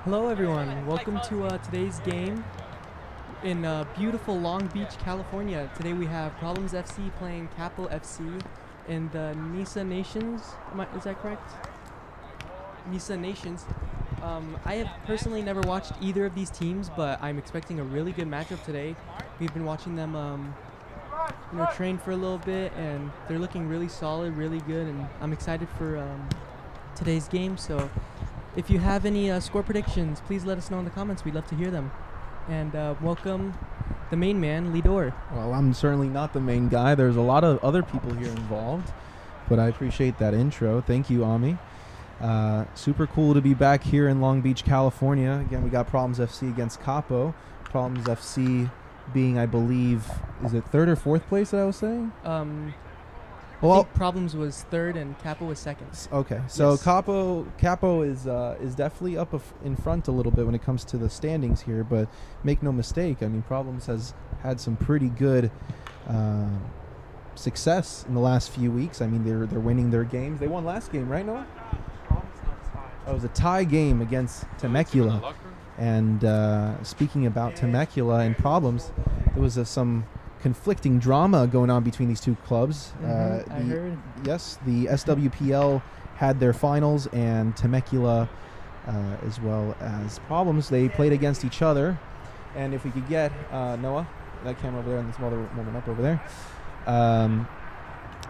Hello everyone, welcome to today's game in beautiful Long Beach, California. Today we have Problems FC playing Capo FC in the Nisa Nations. Is that correct? Nisa Nations. I have personally never watched either of these teams, but I'm expecting a really good matchup today. We've been watching them train for a little bit, and they're looking really solid, really good, and I'm excited for today's game. So if you have any score predictions, please let us know in the comments. We'd love to hear them. And welcome the main man, Lidor. Well, I'm certainly not the main guy. There's a lot of other people here involved, but I appreciate that intro. Thank you, Ami. Super cool to be back here in Long Beach, California. Again, we got Problems FC against Capo. Problems FC being, I believe, is it third or fourth place that I was saying? I think Problems was third and Capo was second. Okay, so yes. Capo is definitely up in front a little bit when it comes to the standings here, but make no mistake, I mean, Problems has had some pretty good success in the last few weeks. I mean, they're winning their games. They won last game, right, Noah? It was a tie game against Temecula. And speaking about Temecula and Problems, there was some conflicting drama going on between these two clubs. I heard. Yes, the SWPL had their finals, and Temecula, as well as Problems, they played against each other. And if we could get Noah, that camera over there, and this other woman up over there.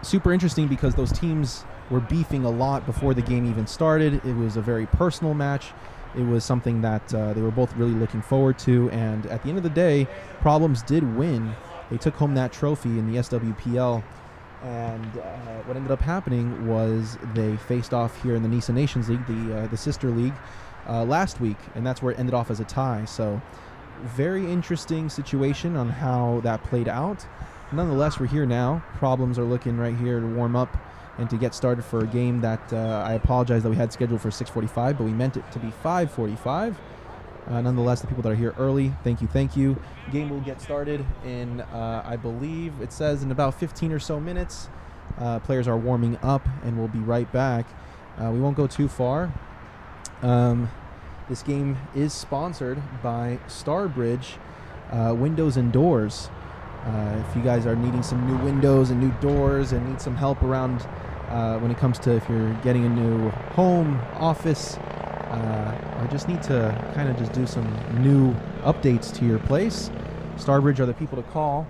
Super interesting because those teams were beefing a lot before the game even started. It was a very personal match. It was something that they were both really looking forward to. And at the end of the day, Problems did win. They took home that trophy in the SWPL, and what ended up happening was they faced off here in the Nisa Nations League, the sister league, last week, and that's where it ended off as a tie. So very interesting situation on how that played out. Nonetheless, we're here now. Problems are looking right here to warm up and to get started for a game that I apologize that we had scheduled for 6:45, but we meant it to be 5:45. Nonetheless, the people that are here early, thank you. Game will get started in, I believe, it says in about 15 or so minutes. Players are warming up, and we'll be right back. We won't go too far. This game is sponsored by Starbridge Windows and Doors. If you guys are needing some new windows and new doors and need some help around when it comes to if you're getting a new home, office, or just need to kind of just do some new updates to your place, Starbridge are the people to call.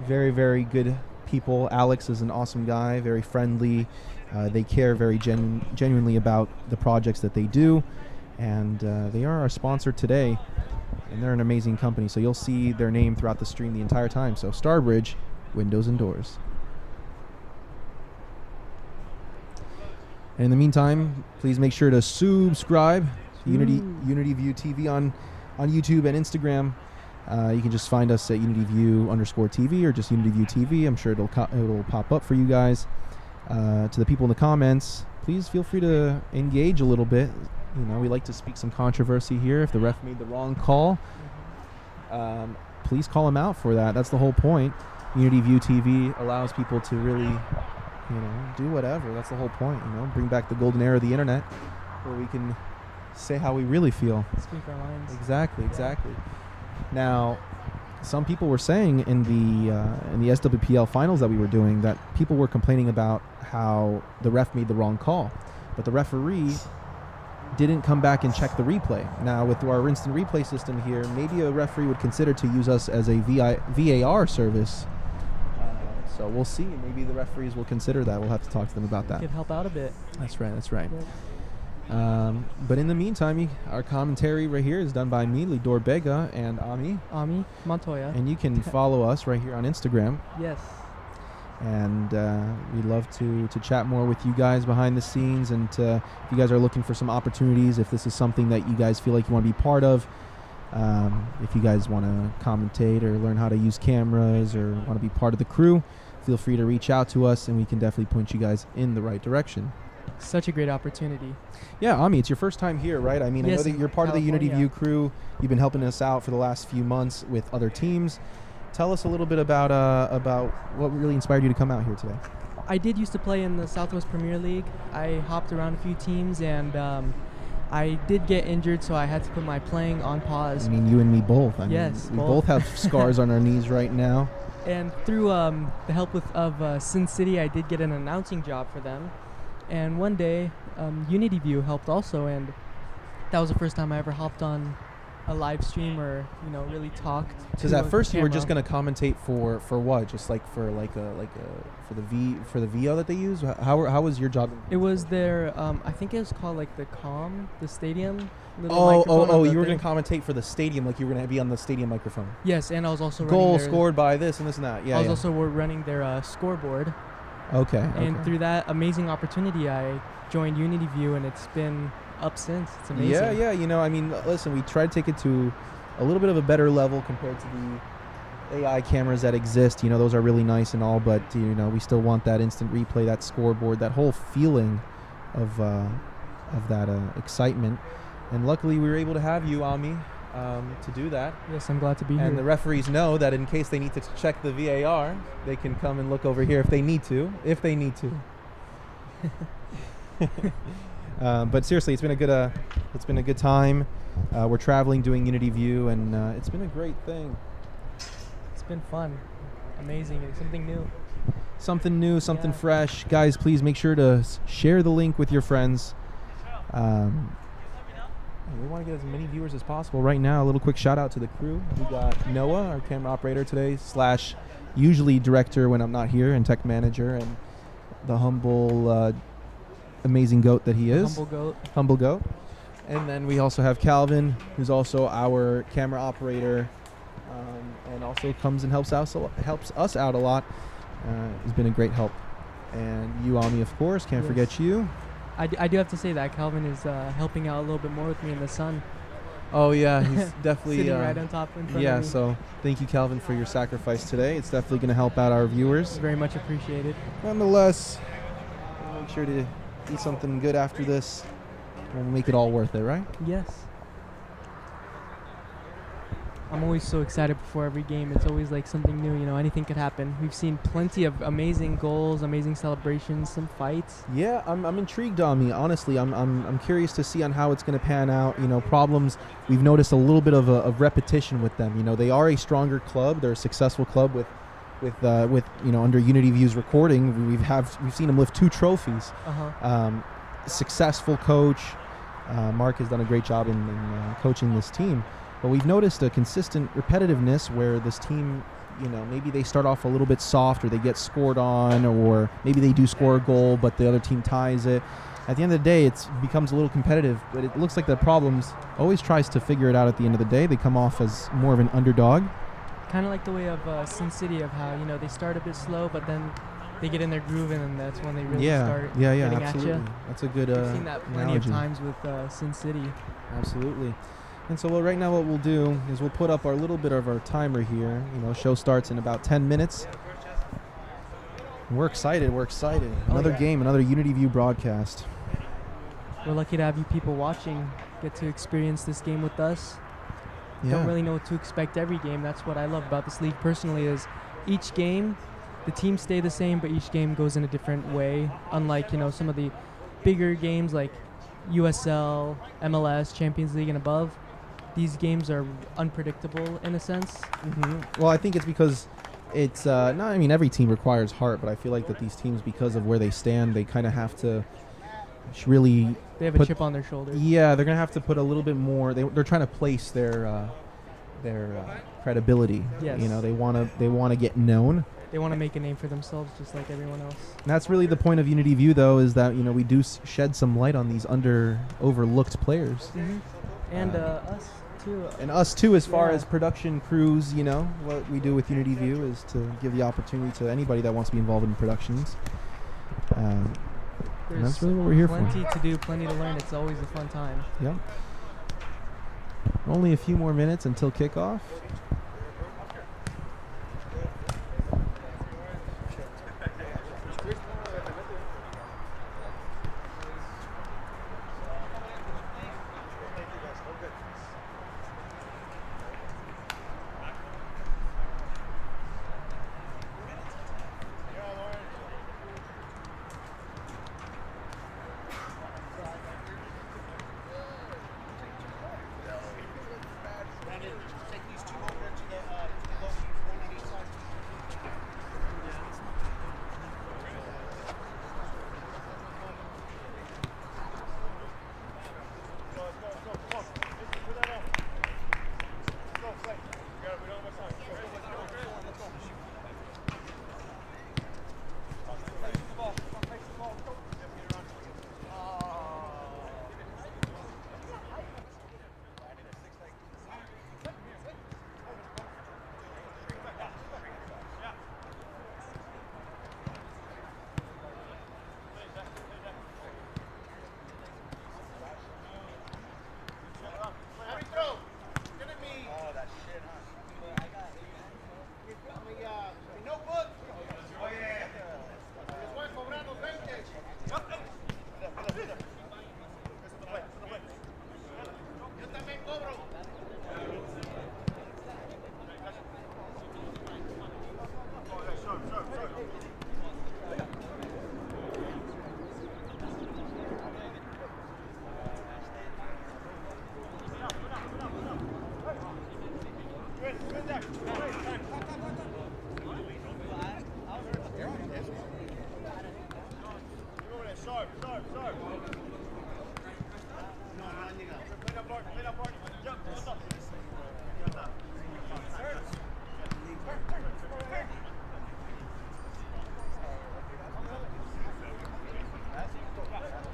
Very, very good people. Alex is an awesome guy, very friendly. They care very genuinely about the projects that they do, and they are our sponsor today, and they're an amazing company. So you'll see their name throughout the stream the entire time. So Starbridge, windows and doors. And in the meantime, please make sure to subscribe to Unity View TV on YouTube and Instagram. You can just find us at UnityView_TV or just Unity View TV. I'm sure it'll pop up for you guys. To the people in the comments, please feel free to engage a little bit. You know, we like to speak some controversy here. If the ref made the wrong call, please call him out for that. That's the whole point. Unity View TV allows people to really, you know, do whatever. That's the whole point. You know, bring back the golden era of the internet, where we can say how we really feel. Speak our minds. Exactly. Now, some people were saying in the SWPL finals that we were doing that people were complaining about how the ref made the wrong call, but the referee didn't come back and check the replay. Now, with our instant replay system here, maybe a referee would consider to use us as a VAR service. So we'll see. Maybe the referees will consider that. We'll have to talk to them about that. Could help out a bit. That's right. Yep. But in the meantime, our commentary right here is done by me, Lidor Bega, and Ami Montoya. And you can follow us right here on Instagram. Yes. And we'd love to chat more with you guys behind the scenes. And if you guys are looking for some opportunities, if this is something that you guys feel like you want to be part of, if you guys want to commentate or learn how to use cameras or want to be part of the crew, feel free to reach out to us and we can definitely point you guys in the right direction. Such a great opportunity. Yeah, Ami, it's your first time here, right? I mean, yes, I know that you're part of the Unity California. View crew. You've been helping us out for the last few months with other teams. Tell us a little bit about what really inspired you to come out here today. I did used to play in the Southwest Premier League. I hopped around a few teams, and I did get injured, so I had to put my playing on pause. I mean, you and me both. Yes, we both have scars on our knees right now. And through the help of Sin City, I did get an announcing job for them. And one day, Unity View helped also, and that was the first time I ever hopped on a live stream or really talked. Because at first you were just going to commentate for what? Just like for the VO that they use. How was your job? It was their I think it was called like the stadium. Oh! You were going to commentate for the stadium, like you were going to be on the stadium microphone. Yes, and I was also goal running scored by this and this and that. Yeah, I was also running their scoreboard. Okay. And through that amazing opportunity, I joined Unity View, and it's been up since. It's amazing. Yeah. I mean, listen, we try to take it to a little bit of a better level compared to the AI cameras that exist. Those are really nice and all, but we still want that instant replay, that scoreboard, that whole feeling of that excitement. And luckily, we were able to have you, Ami, to do that. Yes, I'm glad to be here. And the referees know that in case they need to check the VAR, they can come and look over here if they need to. But seriously, it's been a good time. We're traveling, doing Unity View, and it's been a great thing. It's been fun, amazing, and something new. Something new, something fresh. Guys, please make sure to share the link with your friends. We want to get as many viewers as possible. Right now, a little quick shout out to the crew. We got Noah, our camera operator today, / usually director when I'm not here, and tech manager, and the humble, amazing goat that he is. Humble goat. And then we also have Calvin, who's also our camera operator, and also comes and helps us out a lot. He's been a great help. And you, Ami, of course, can't forget you. I do have to say that Calvin is helping out a little bit more with me in the sun. Oh yeah, he's definitely sitting right on top in front of me. Yeah, so thank you, Calvin, for your sacrifice today. It's definitely going to help out our viewers. Very much appreciated. Nonetheless, make sure to eat something good after this, and we'll make it all worth it, right? Yes. I'm always so excited before every game. It's always like something new, you know, anything could happen. We've seen plenty of amazing goals, amazing celebrations, some fights. Yeah, I'm intrigued on me. Honestly, I'm curious to see on how it's going to pan out. You know, Problems. We've noticed a little bit of repetition with them. You know, they are a stronger club. They're a successful club with you know, under Unity View's recording, we've seen them lift 2 trophies. Successful coach. Mark has done a great job in coaching this team. But we've noticed a consistent repetitiveness where this team, you know, maybe they start off a little bit soft or they get scored on, or maybe they do score a goal but the other team ties it. At the end of the day, it becomes a little competitive, but it looks like the Problems always tries to figure it out at the end of the day. They come off as more of an underdog. Kind of like the way of Sin City, of how, you know, they start a bit slow, but then they get in their groove, and then that's when they really start getting absolutely. at you. That's a good I've seen that plenty analogy. of times with Sin City. Absolutely. And so right now what we'll do is we'll put up our little bit of our timer here. You know, show starts in about 10 minutes. And we're excited. Another game, another Unity View broadcast. We're lucky to have you people watching get to experience this game with us. Yeah. Don't really know what to expect every game. That's what I love about this league personally, is each game, the teams stay the same, but each game goes in a different way. Unlike, you know, some of the bigger games like USL, MLS, Champions League and above. These games are unpredictable in a sense. Well, I think it's because it's I mean, every team requires heart, but I feel like that these teams, because of where they stand, they kind of have to really. They have a chip on their shoulder. Yeah, they're gonna have to put a little bit more. They're trying to place their credibility. Yes. You know, they wanna get known. They want to make a name for themselves, just like everyone else. And that's really the point of Unity View, though, is that, you know, we do shed some light on these overlooked players. And us too. And us too, as far as production crews. You know, what we do with Unity View is to give the opportunity to anybody that wants to be involved in productions. And that's really what we're here for. Plenty to do, plenty to learn. It's always a fun time. Yeah. Only a few more minutes until kickoff.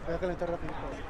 Voy a calentar rapidito.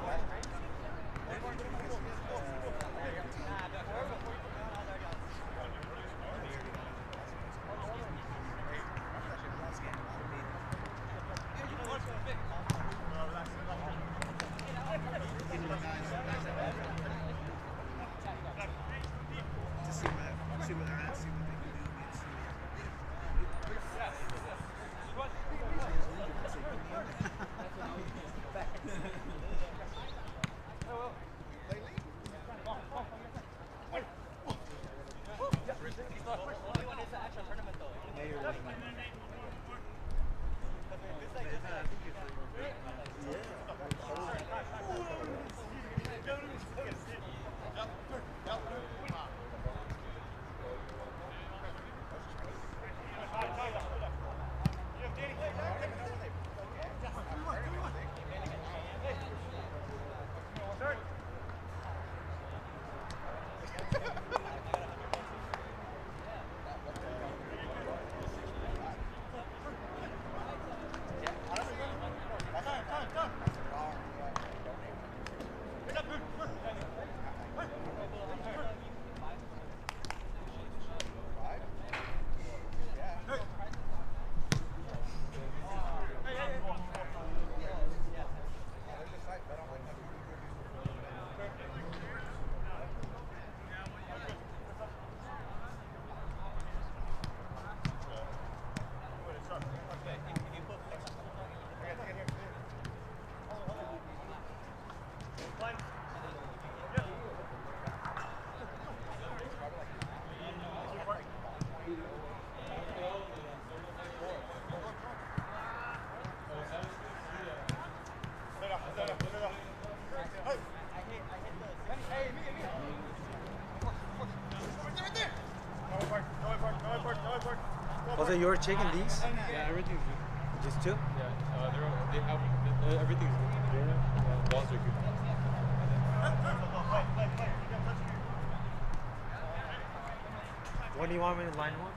you're checking these? Yeah, everything's good. Just two? Yeah, they have everything's good. Balls are good. What do you want me to line them up?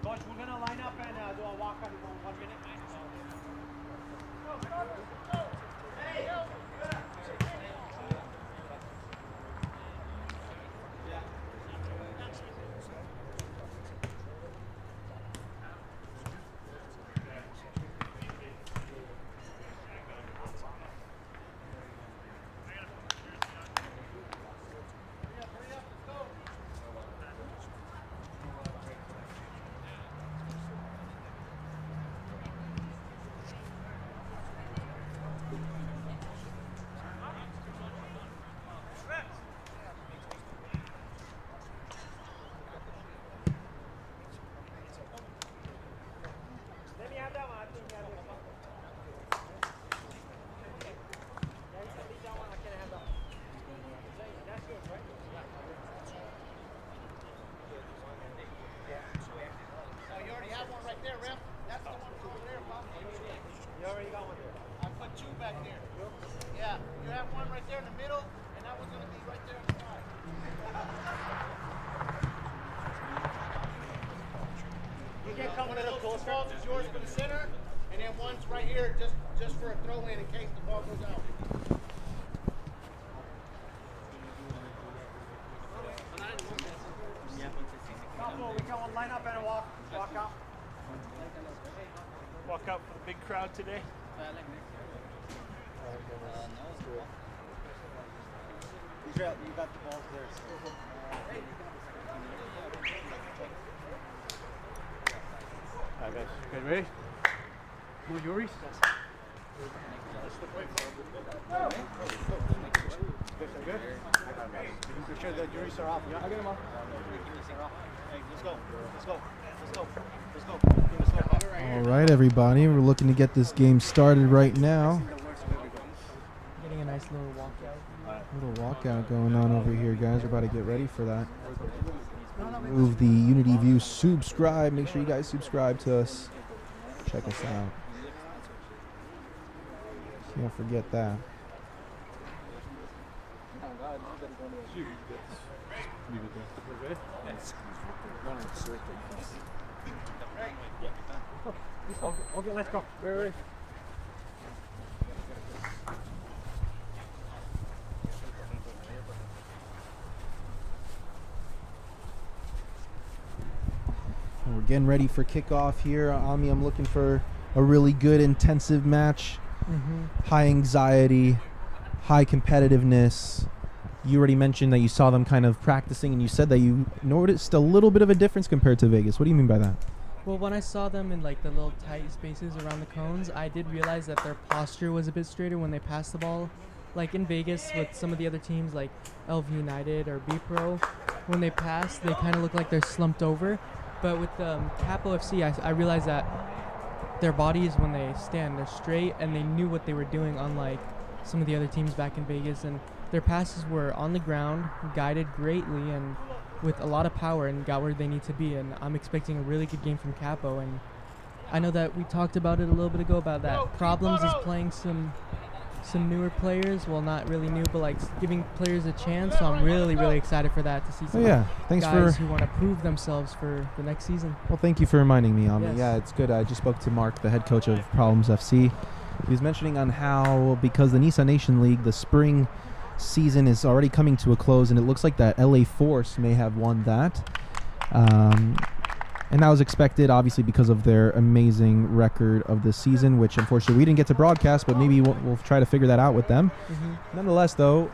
Coach, we're gonna line up and do a walk-on for 1 minute. Balls is yours for the center, and then one's right here just for a throw in case the ball goes out. Capo, we go line up and walk out. Walk out for the big crowd today. You got the balls there. So. Alright guys, okay, ready? Move Yuri's. Good? Make sure that Yuri's are off. Yeah, I get him off. Hey, let's go. All right, everybody. We're looking to get this game started right now. Getting a nice little walkout. Little walkout going on over here, guys. We're about to get ready for that. Move the Unity View subscribe. Make sure you guys subscribe to us. Check us out. Don't forget that. Okay, let's go. Ready. We're getting ready for kickoff here. Ami, I'm looking for a really good intensive match. High anxiety, high competitiveness, You already mentioned that you saw them kind of practicing, and you said that you noticed a little bit of a difference compared to Vegas. What do you mean by that? Well, when I saw them in like the little tight spaces around the cones, I did realize that their posture was a bit straighter when they passed the ball. Like in Vegas with some of the other teams like LV United or B Pro, when they pass, they kind of look like they're slumped over. But with Capo FC, I realized that their bodies, when they stand, they're straight, and they knew what they were doing, unlike some of the other teams back in Vegas. And their passes were on the ground, guided greatly, and with a lot of power, and got where they need to be. And I'm expecting a really good game from Capo. And I know that we talked about it a little bit ago about that Problems is playing some newer players. Well, not really new, but like giving players a chance. So I'm really, really excited for that, to see some guys who want to prove themselves for the next season. Well, thank you for reminding me, Ami. Yes. Yeah, it's good. I just spoke to Mark, the head coach of Problems FC. He was mentioning on how, because the Nisa Nation League, the spring season is already coming to a close, and it looks like that LA Force may have won that. And that was expected, obviously, because of their amazing record of the season, which unfortunately we didn't get to broadcast, but maybe we'll try to figure that out with them. Nonetheless, though,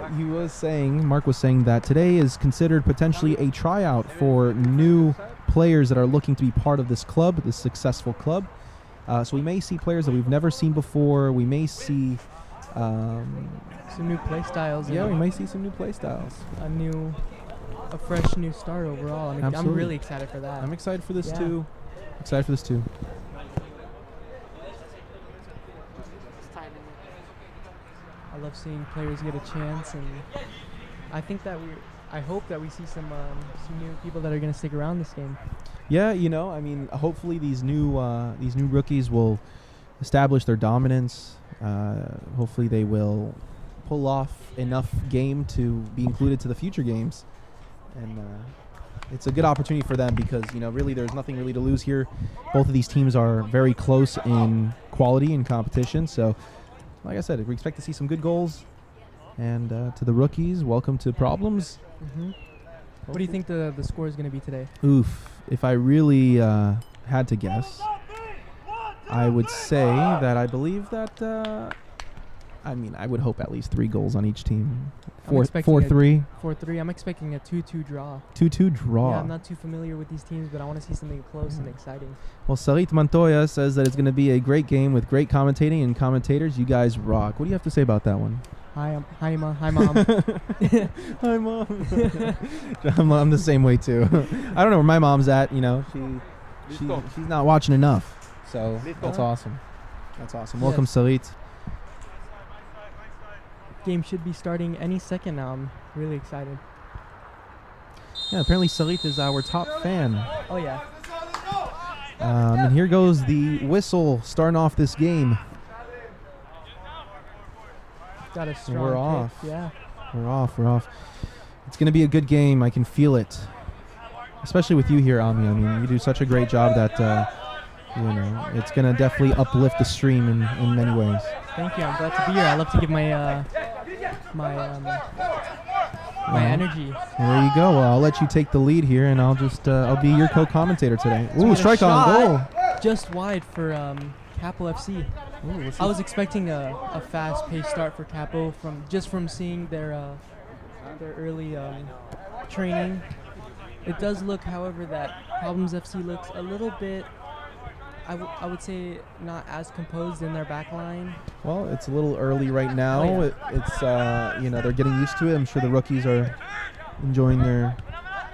Mark was saying that today is considered potentially a tryout for new players that are looking to be part of this club, this successful club. So we may see players that we've never seen before. We may see some new play styles. Yeah, we may see some new play styles. A fresh new start overall. I'm really excited for that. I'm excited for this too. Excited for this too. I love seeing players get a chance, and I hope that we see some new people that are going to stick around this game. Yeah, hopefully these new rookies will establish their dominance. Hopefully they will pull off enough game to be included to the future games. And it's a good opportunity for them because, really there's nothing really to lose here. Both of these teams are very close in quality and competition. So, like I said, we expect to see some good goals. And to the rookies, welcome to Problems. What do you think the score is going to be today? Oof. If I really had to guess, I would say that I believe that... I would hope at least 3 goals on each team. 4-3. 4-3. I'm expecting a 2-2 draw. 2-2 draw. Yeah, I'm not too familiar with these teams, but I want to see something close and exciting. Well, Sarit Montoya says that it's going to be a great game with great commentating and commentators. You guys rock. What do you have to say about that one? Hi, Mom. Hi, Mom. I'm the same way, too. I don't know where my mom's at. She's not watching enough. So that's awesome. That's awesome. Welcome, Sarit. Game should be starting any second now. I'm really excited. Yeah, apparently Sarit is our top fan. Oh, yeah. And here goes the whistle starting off this game. Got a strong We're pick. off. Yeah. We're off. It's going to be a good game. I can feel it. Especially with you here, Ami. You do such a great job that, it's going to definitely uplift the stream in many ways. Thank you. I'm glad to be here. I love to give my energy. There you go. Well, I'll let you take the lead here, and I'll be your co-commentator today. Ooh, strike on goal. Just wide for Capo FC. Ooh, I was expecting a fast-paced start for Capo from seeing their early training. It does look, however, that Problems FC looks a little bit, I would say, not as composed in their back line. Well, it's a little early right now. Oh, yeah. It's they're getting used to it. I'm sure the rookies are enjoying their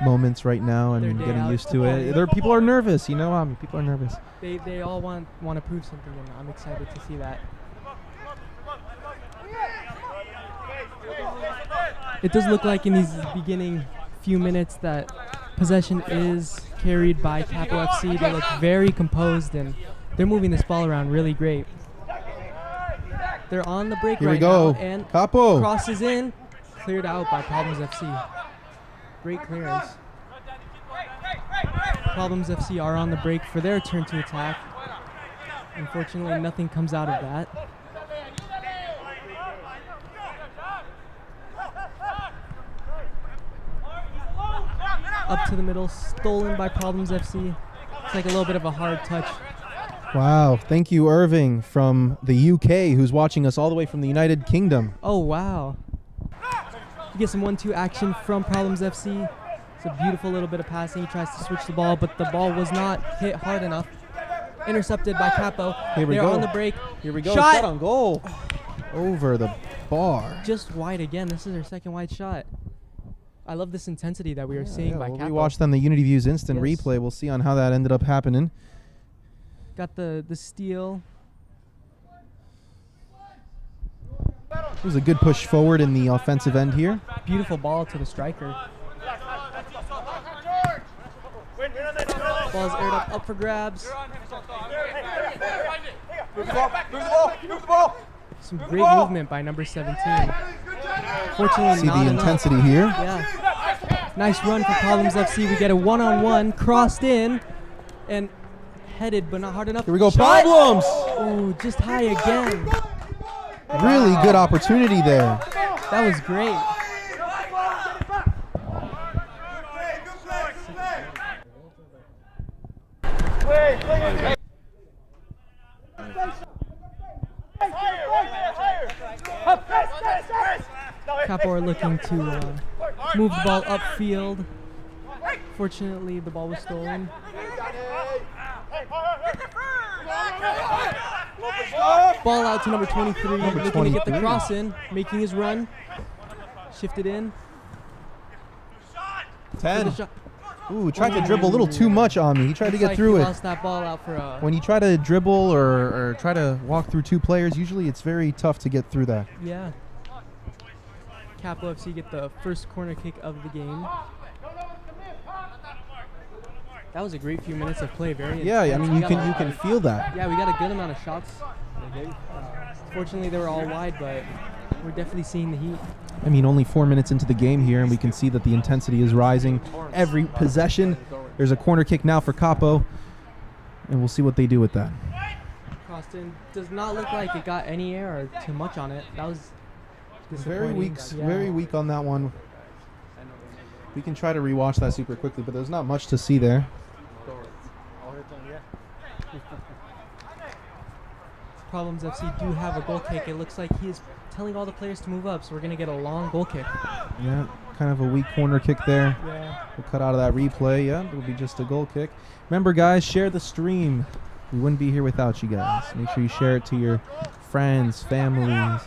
moments right now and getting used to it. People are nervous, people are nervous. They all want to prove something, and I'm excited to see that. It does look like in these beginning few minutes that possession is carried by Capo FC. They look very composed, and they're moving this ball around really great. They're on the break Here right we go. now, and Capo crosses in, cleared out by Problems FC. Great clearance. Problems FC are on the break for their turn to attack. Unfortunately, nothing comes out of that. Up to the middle, stolen by Problems FC. It's like a little bit of a hard touch. Wow. Thank you, Irving, from the UK, who's watching us all the way from the United Kingdom. Oh, wow. You get some 1-2 action from Problems FC. It's a beautiful little bit of passing. He tries to switch the ball, but the ball was not hit hard enough. Intercepted by Capo. Here we They're go. on the break. Here we go. Shot! Shot on goal. Over the bar. Just wide again. This is their second wide shot. I love this intensity that we are seeing by we'll Capo. rewatch then the Unity Views instant Yes. replay. We'll see on how that ended up happening. Got the steal. It was a good push forward in the offensive end here. Beautiful ball to the striker. Ball's aired up for grabs. Some great movement by number 17. Fortunately, See not the enough. intensity here. Yeah. Nice run for Problems FC. We get a one-on-one, crossed in, and headed, but not hard enough. Here we go. Shot! Problems. Ooh, just high again. Really good opportunity there. That was great. Capo are looking to move the ball upfield. Fortunately, the ball was stolen. Ball out to number 23. Number Looking to get the 23. cross in, making his run. Shifted in. For 10. the shot. Ooh, tried to dribble a little too much on me. He tried to Looks get like through he it. lost that ball out for a. When you try to dribble or try to walk through two players, usually it's very tough to get through that. Yeah. Capo FC get the first corner kick of the game. That was a great few minutes of play. Very Yeah, I intense. mean We you got can a- you can feel that. Yeah, we got a good amount of shots. Fortunately, they were all wide, but we're definitely seeing the heat. I mean, only 4 minutes into the game here, and we can see that the intensity is rising. Every possession, there's a corner kick now for Capo, and we'll see what they do with that. Crossed in. Does not look like it got any air or too much on it. That was Very disappointing. weak, Yeah. very weak on that one. We can try to rewatch that super quickly, but there's not much to see there. Problems FC do have a goal kick. It looks like he is telling all the players to move up, so we're going to get a long goal kick. Yeah, kind of a weak corner kick there. Yeah. We'll cut out of that replay. Yeah, it'll be just a goal kick. Remember, guys, share the stream. We wouldn't be here without you guys. Make sure you share it to your friends, families,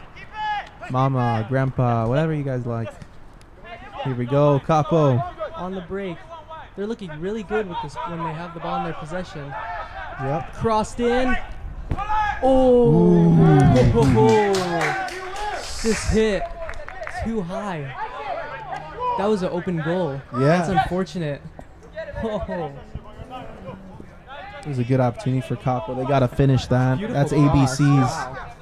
mama, grandpa, whatever you guys like. Here we go, Capo. On the break. They're looking really good with this when they have the ball in their possession. Yep. Crossed in. Oh! This hit too high. That was an open goal. Yeah. That's unfortunate. Oh. It was a good opportunity for Capo. They got to finish that. Beautiful That's cross. ABCs. Wow.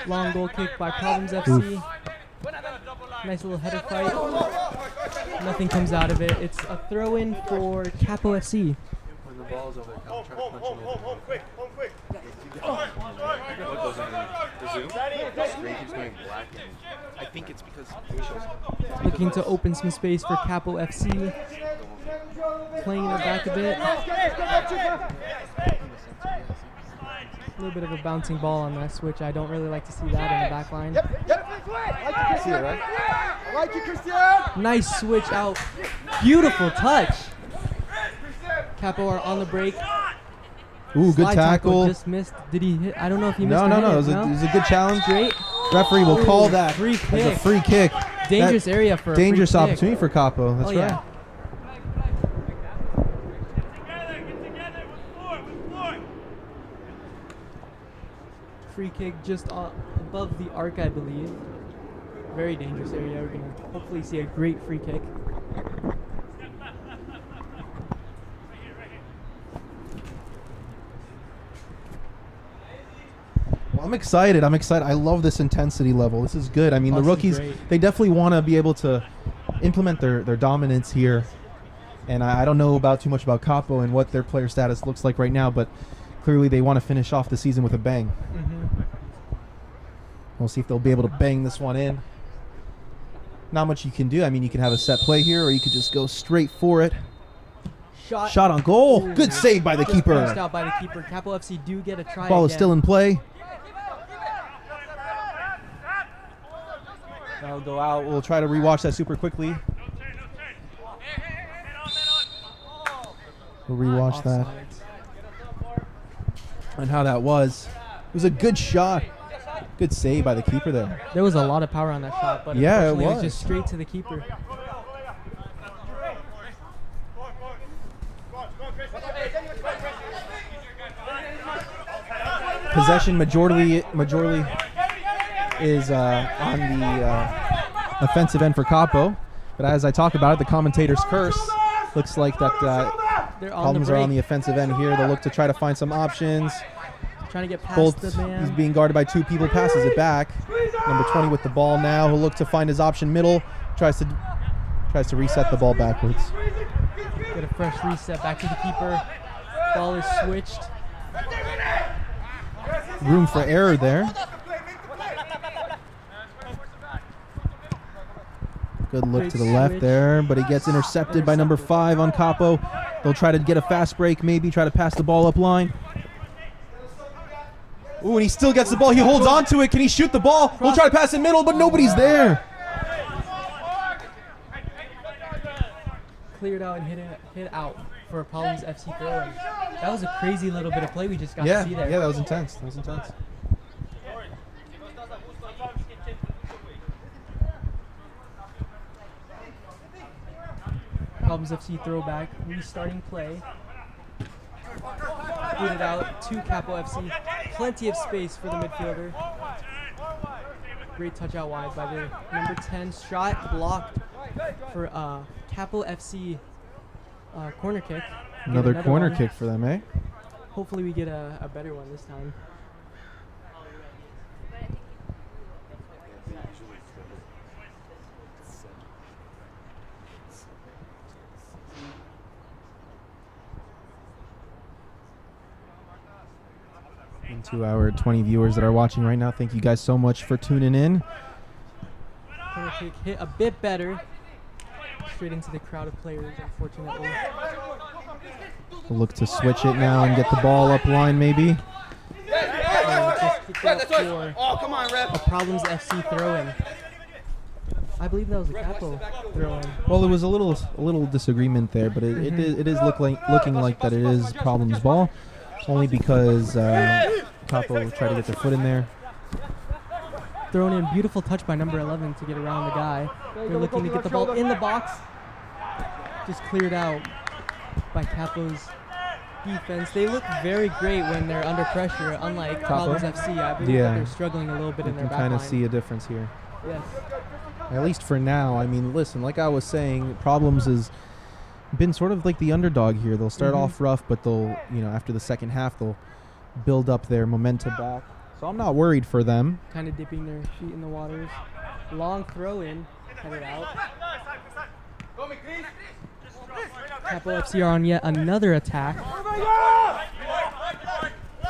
Long goal kick by Problems FC. Nice little header fight. Nothing comes out of it. It's a throw-in for Capo FC. When the ball's over, I'll try to punch him Home quick. What goes in the zoom? The screen keeps going black, and I think it's because it shows. Looking to open some space for Capo FC. Playing it back a bit. A little bit of a bouncing ball on that switch. I don't really like to see that in the back line. See it, right? I like you, Christian. Nice switch out. Beautiful touch. Capo are on the break. Ooh, good Slide tackle. Just missed. Did he hit? I don't know if he missed. No. or hit It was a good challenge. Great. Referee will Ooh, call that free as a kick. free kick. Dangerous That- area for a dangerous free kick. opportunity for Capo. That's Oh, right. yeah. Free kick just above the arc, I believe. Very dangerous area. We're going to hopefully see a great free kick. Well, I'm excited. I love this intensity level. This is good. I mean, Oh, the this is rookies, great. they definitely want to be able to implement their dominance here. And I don't know too much about Capo and what their player status looks like right now, but clearly they want to finish off the season with a bang. We'll see if they'll be able to bang this one in. Not much you can do. I mean, you can have a set play here, or you could just go straight for it. Shot on goal. Ooh. Good save by the Just punched keeper. out by the keeper. Capo FC do get a try Ball is again. still in play. That'll go out. We'll try to rewatch that super quickly. We'll rewatch that and how that was. It was a good shot. Good save by the keeper there. There was a lot of power on that shot, but yeah, unfortunately it was just straight to the keeper. Possession majority is on the offensive end for Capo, but as I talk about it, the commentator's curse looks like that Problems are on the offensive end here. They'll look to try to find some options. Trying to get past the man. He's being guarded by two people, passes it back. Number 20 with the ball now. He'll look to find his option middle. Tries to reset the ball backwards. Get a fresh reset back to the keeper. Ball is switched. Room for error there. Good look to the left there, but he gets intercepted by number 5 on Capo. They'll try to get a fast break, maybe try to pass the ball up line. Ooh, and he still gets the ball. He holds on to it. Can he shoot the ball? We'll try to pass in middle, but nobody's there. Cleared out and hit out for Problems FC throw-in. That was a crazy little bit of play we just got to see there. Yeah, that was intense. That was intense. Problems FC throwback, restarting play. Booted out to Capo FC. Plenty of space for the midfielder. Great touch out wide by the number 10. Shot blocked for Capo FC corner kick. Another corner kick for them, eh? Hopefully we get a better one this time. And to our 20 viewers that are watching right now, thank you guys so much for tuning in. Corner kick hit a bit better. Straight into the crowd of players, unfortunately. We'll look to switch it now and get the ball up line, maybe. Just kicked out for come on, ref. a Problems FC throw-in. I believe that was a Capo throw-in. Well, there was a little disagreement there, but it is looking like that it is Problems ball, only because Capo tried to get their foot in there. Thrown in, beautiful touch by number 11 to get around the guy. They're looking to get the ball in the box. Just cleared out by Capo's defense. They look very great when they're under pressure, unlike Problems FC. I believe that they're struggling a little bit in their You back can kind of line. see a difference here. Yes. At least for now. I mean, listen, like I was saying, Problems has been sort of like the underdog here. They'll start off rough, but they'll, after the second half, they'll build up their momentum back. So I'm not worried for them. Kind of dipping their feet in the waters. Long throw in, headed out. Capo FC are on yet another attack.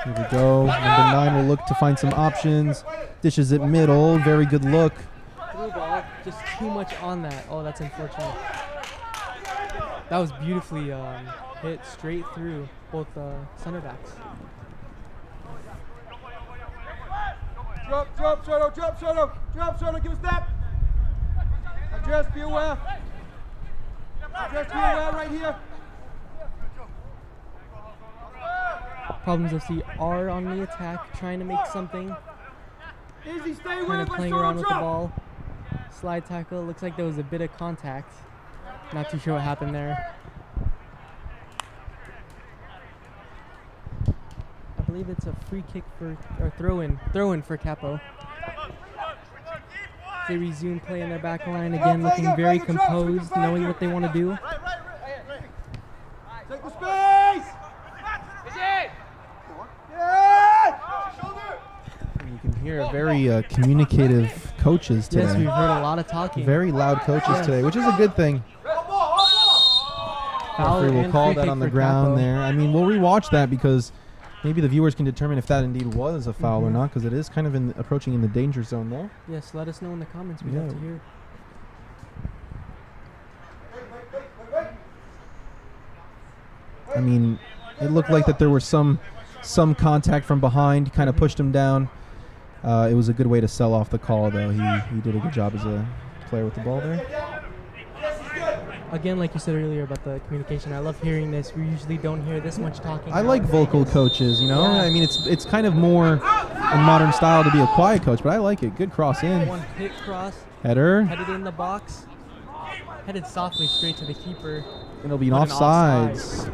Here we go. Number 9 will look to find some options. Dishes it middle. Very good look. Through ball, just too much on that. Oh, that's unfortunate. That was beautifully hit straight through both center backs. Drop, Shadow, give a step. Just be aware. Just be aware right here. Problems FC are on the attack, trying to make something. Easy, stay Kind with of playing around with the ball. Slide tackle, looks like there was a bit of contact. Not too sure what happened there. I believe it's a free kick or throw-in for Capo. They resume play in their back line again, looking very composed, knowing what they want to do. Take the space. You can hear very communicative coaches today. Yes, we've heard a lot of talking. Very loud coaches today, which is a good thing. Foul Referee will and call free that kick on the for ground Capo. there. I mean, we'll rewatch that because maybe the viewers can determine if that indeed was a foul or not, because it is kind of approaching in the danger zone there. Yes, let us know in the comments. We'd love to hear. I mean, it looked like that there was some contact from behind, kind of pushed him down. It was a good way to sell off the call, though. He did a good job as a player with the ball there. Again, like you said earlier about the communication, I love hearing this. We usually don't hear this much talking. I like vocal coaches, you know? Yeah. I mean, it's kind of more in modern style to be a quiet coach, but I like it. Good cross in. One hit cross, Header. headed in the box, headed softly straight to the keeper. It'll be an But offsides.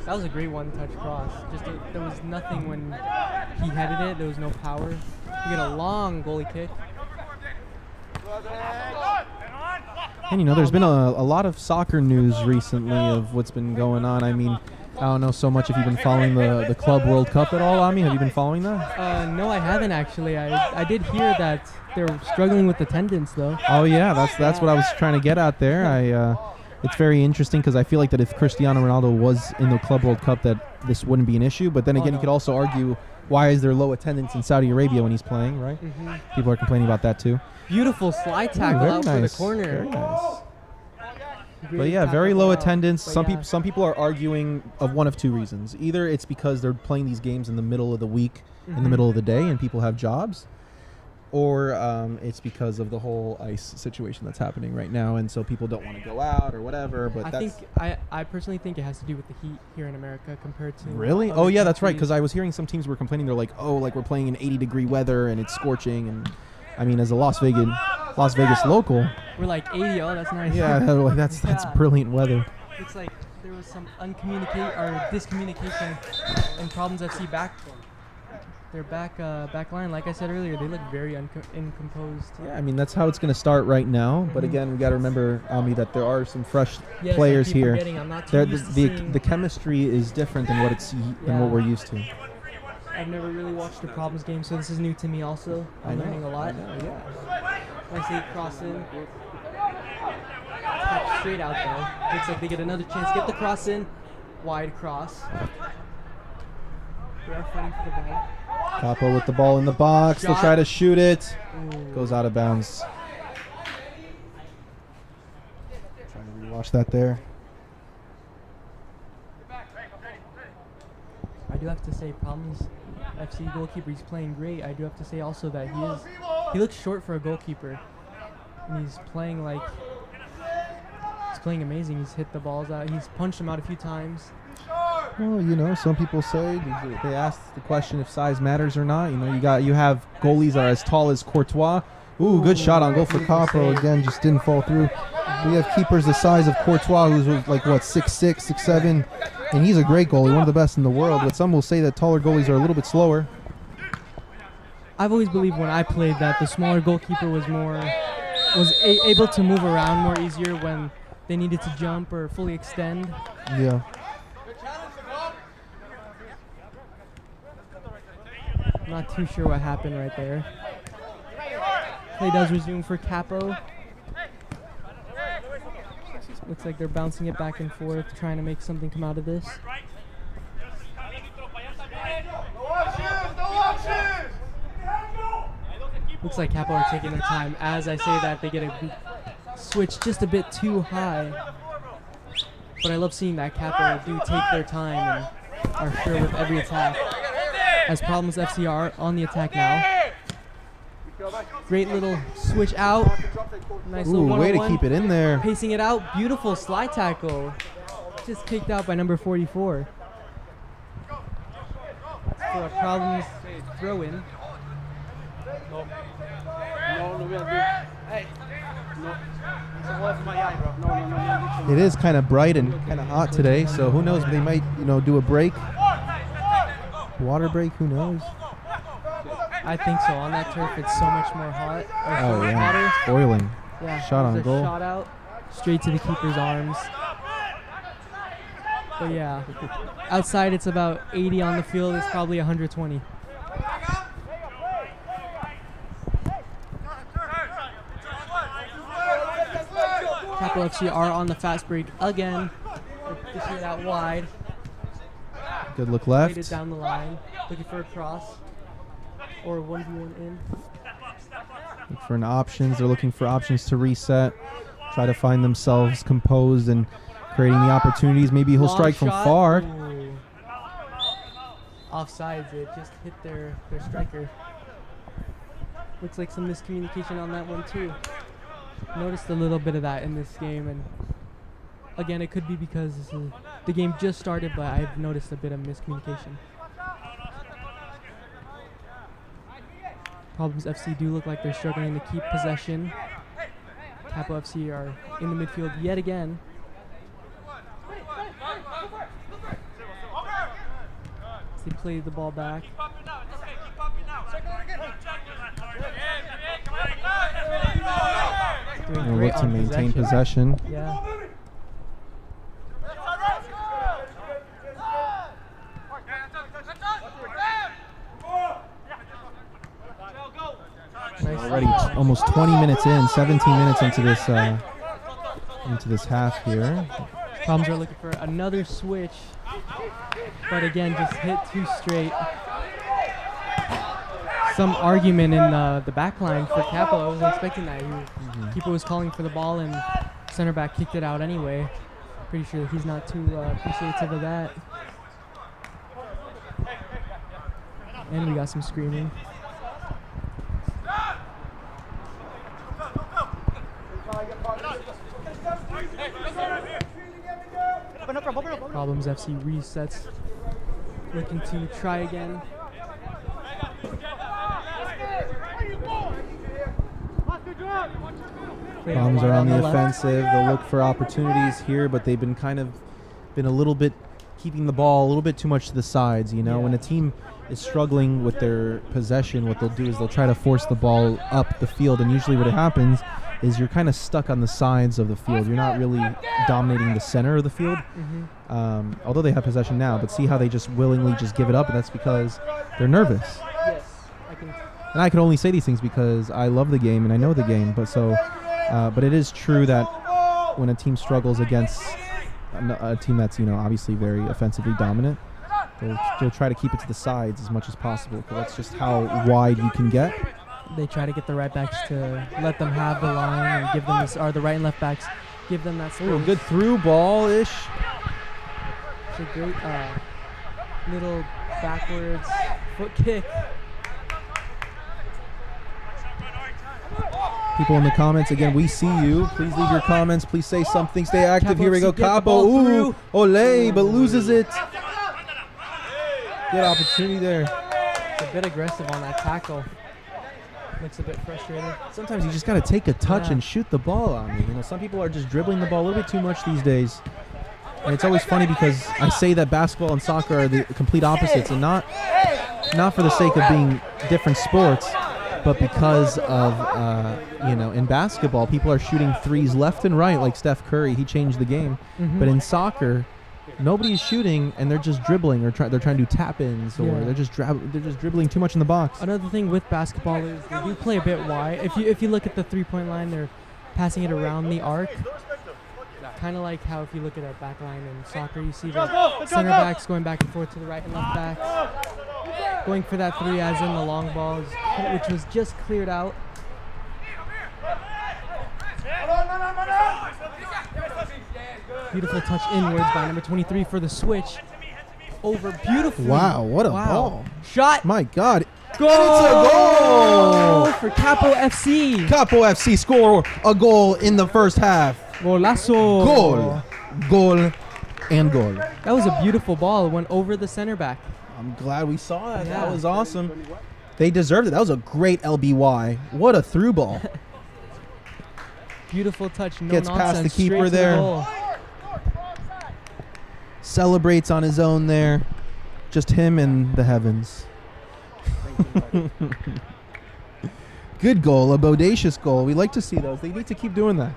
That was a great one-touch cross. There was nothing when he headed it. There was no power. We get a long goalie kick. And, you know, there's been a lot of soccer news recently of what's been going on. I mean, I don't know so much if you've been following the Club World Cup at all, Ami. Have you been following that? No, I haven't actually. I did hear that they're struggling with attendance, though. Oh, yeah, that's what I was trying to get at there. It's very interesting because I feel like that if Cristiano Ronaldo was in the Club World Cup, that this wouldn't be an issue. But then again, you could also argue, why is there low attendance in Saudi Arabia when he's playing, right? People are complaining about that too. Beautiful slide tackle Very out for the corner. Very nice. Great But yeah, tackle very low out. attendance. But Some people are arguing of one of two reasons. Either it's because they're playing these games in the middle of the week, in the middle of the day, and people have jobs, or it's because of the whole ICE situation that's happening right now, and so people don't want to go out or whatever. But I personally think it has to do with the heat here in America compared to really? other Oh yeah, that's right. countries. Because I was hearing some teams were complaining. They're like, oh, like we're playing in 80-degree weather and it's scorching. And I mean, as a Las Vegas local, We're like 80. Oh, that's nice. yeah, they're like that's Yeah. brilliant weather. Looks like there was some discommunication in Problems FC their back line. Like I said earlier, they look very incomposed. Yeah, I mean that's how it's going to start right now. But again, we got to remember, Ami, that there are some fresh Yes, players I keep here. forgetting. I'm not too used to seeing- The chemistry is different than what we're used to. I've never really watched a Problems game, so this is new to me also. I'm learning a lot. I see cross in. Tap straight out though. Looks like they get another chance. Get the cross in. Wide cross. They are fighting for the ball. Capo with the ball in the box. They'll Shot. try to shoot it. Ooh. Goes out of bounds. Trying to rewatch that there. I do have to say, Problems FC goalkeeper, he's playing great. I do have to say also that he looks short for a goalkeeper, and he's playing amazing. He's hit the balls out. He's punched them out a few times. Well, you know, some people say they ask the question if size matters or not. You know, you have goalies are as tall as Courtois. Ooh, good shot on goal for beautiful Capo. save. Again, just didn't fall through. We have keepers the size of Courtois, who's like what 6'6", 6'7", and he's a great goalie, one of the best in the world. But some will say that taller goalies are a little bit slower. I've always believed when I played that the smaller goalkeeper was able to move around more easier when they needed to jump or fully extend. Yeah. Not too sure what happened right there. Play does resume for Capo. Looks like they're bouncing it back and forth, trying to make something come out of this. Looks like Capo are taking their time. As I say that, they get a switch just a bit too high. But I love seeing that Capo do take their time and are sure with every attack. As Problems FC are on the attack now. Great little switch out. Nice little Ooh, way to one-on-one. keep it in there. Pacing it out. Beautiful slide tackle. Just kicked out by number 44. For a Problems throw in. It is kind of bright and kind of hot today, so who knows? They might, do a break. Water break, who knows? I think so. On that turf, it's so much more hot. Or so Oh, much yeah. hotter. It's boiling. Yeah, Shot on there's a goal. Shot out, straight to the keeper's arms. But yeah, outside it's about 80 on the field. It's probably 120. Capo FC are on the fast break again. They're dishing it out wide. Good look Played it left. down the line. Looking for a cross. Or 1v1 in. Look for options. They're looking for options to reset. Try to find themselves composed and creating the opportunities. Maybe he'll Long strike from shot. far. Ooh. offsides. It just hit their striker. Looks like some miscommunication on that one too. Noticed a little bit of that in this game, and again, it could be because the game just started, but I've noticed a bit of miscommunication. Problems FC do look like they're struggling to keep possession. Capo FC are in the midfield yet again. They play the ball back. We'll look to maintain possession. Yeah. Nice. Already almost 20 minutes in, 17 minutes into this half here. Problems are looking for another switch, but again, just hit too straight. Some argument in the back line for Capo. I wasn't expecting that. Keeper was calling for the ball, and center back kicked it out anyway. Pretty sure he's not too appreciative of that. And we got some screaming. Problems FC resets. Looking to try again. Problems are on the offensive. They'll look for opportunities here, but they've been a little bit keeping the ball a little bit too much to the sides. You know, when a team is struggling with their possession, what they'll do is they'll try to force the ball up the field, and usually what happens is you're kind of stuck on the sides of the field. You're not really dominating the center of the field. Although they have possession now, but see how they just willingly just give it up, and that's because they're nervous. Yes, and I can only say these things because I love the game and I know the game. But it is true that when a team struggles against a team that's obviously very offensively dominant, they'll try to keep it to the sides as much as possible, because that's just how wide you can get. They try to get the right backs to let them have the line and give them this, or the right and left backs give them that space. Ooh, good through ball-ish. It's a great little backwards foot kick. People in the comments, again, we see you. Please leave your comments. Please say something. Stay active. Capo Here we go. FC, get the Capo. ball Ooh, through. Ole, but loses it. Good opportunity there. It's a bit aggressive on that tackle. Looks a bit frustrated. Sometimes you just got to take a touch and shoot the ball on me. Some people are just dribbling the ball a little bit too much these days. And it's always funny because I say that basketball and soccer are the complete opposites, and not for the sake of being different sports, but because of, in basketball, people are shooting threes left and right, like Steph Curry. He changed the game. But in soccer, nobody is shooting, and they're just dribbling, or they're trying to do tap-ins, or they're just dribbling too much in the box. Another thing with basketball is they do play a bit wide. If you look at the three-point line, they're passing it around the arc. Kind of like how if you look at a back line in soccer, you see the center backs going back and forth to the right and left backs. Going for that three as in the long balls, which was just cleared out. Beautiful touch inwards by number 23 for the switch. Over beautifully. Wow, what a ball. Shot. My God. Goal! It's a goal for Capo FC. Capo FC score a goal in the first half. Golazo. Goal, and goal. That was a beautiful ball. It went over the center back. I'm glad we saw that. Yeah. That was awesome. They deserved it. That was a great LBY. What a through ball. Beautiful touch. No Gets nonsense, past the keeper straight to there. the goal. Celebrates on his own there. Just him in the heavens. Good goal. A bodacious goal. We like to see those. They need to keep doing that.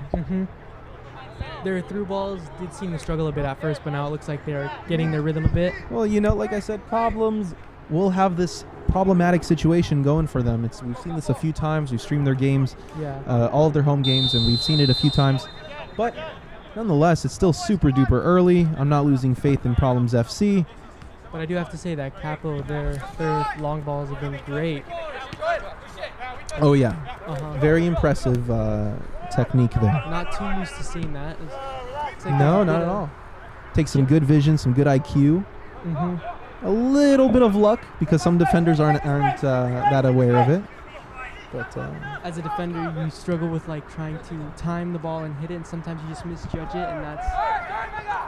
Their through balls did seem to struggle a bit at first, but now it looks like they're getting their rhythm a bit. Well, like I said, problems will have this problematic situation going for them. We've seen this a few times. We've streamed their games, all of their home games, and we've seen it a few times. But nonetheless, it's still super duper early. I'm not losing faith in Problems FC. But I do have to say that Capo, their long balls have been great. Oh yeah, very impressive technique there. Not too used to seeing that. It's like No, not at all. Takes some good vision, some good IQ. a little bit of luck because some defenders aren't that aware of it. But As a defender, you struggle with like trying to time the ball and hit it, and sometimes you just misjudge it, and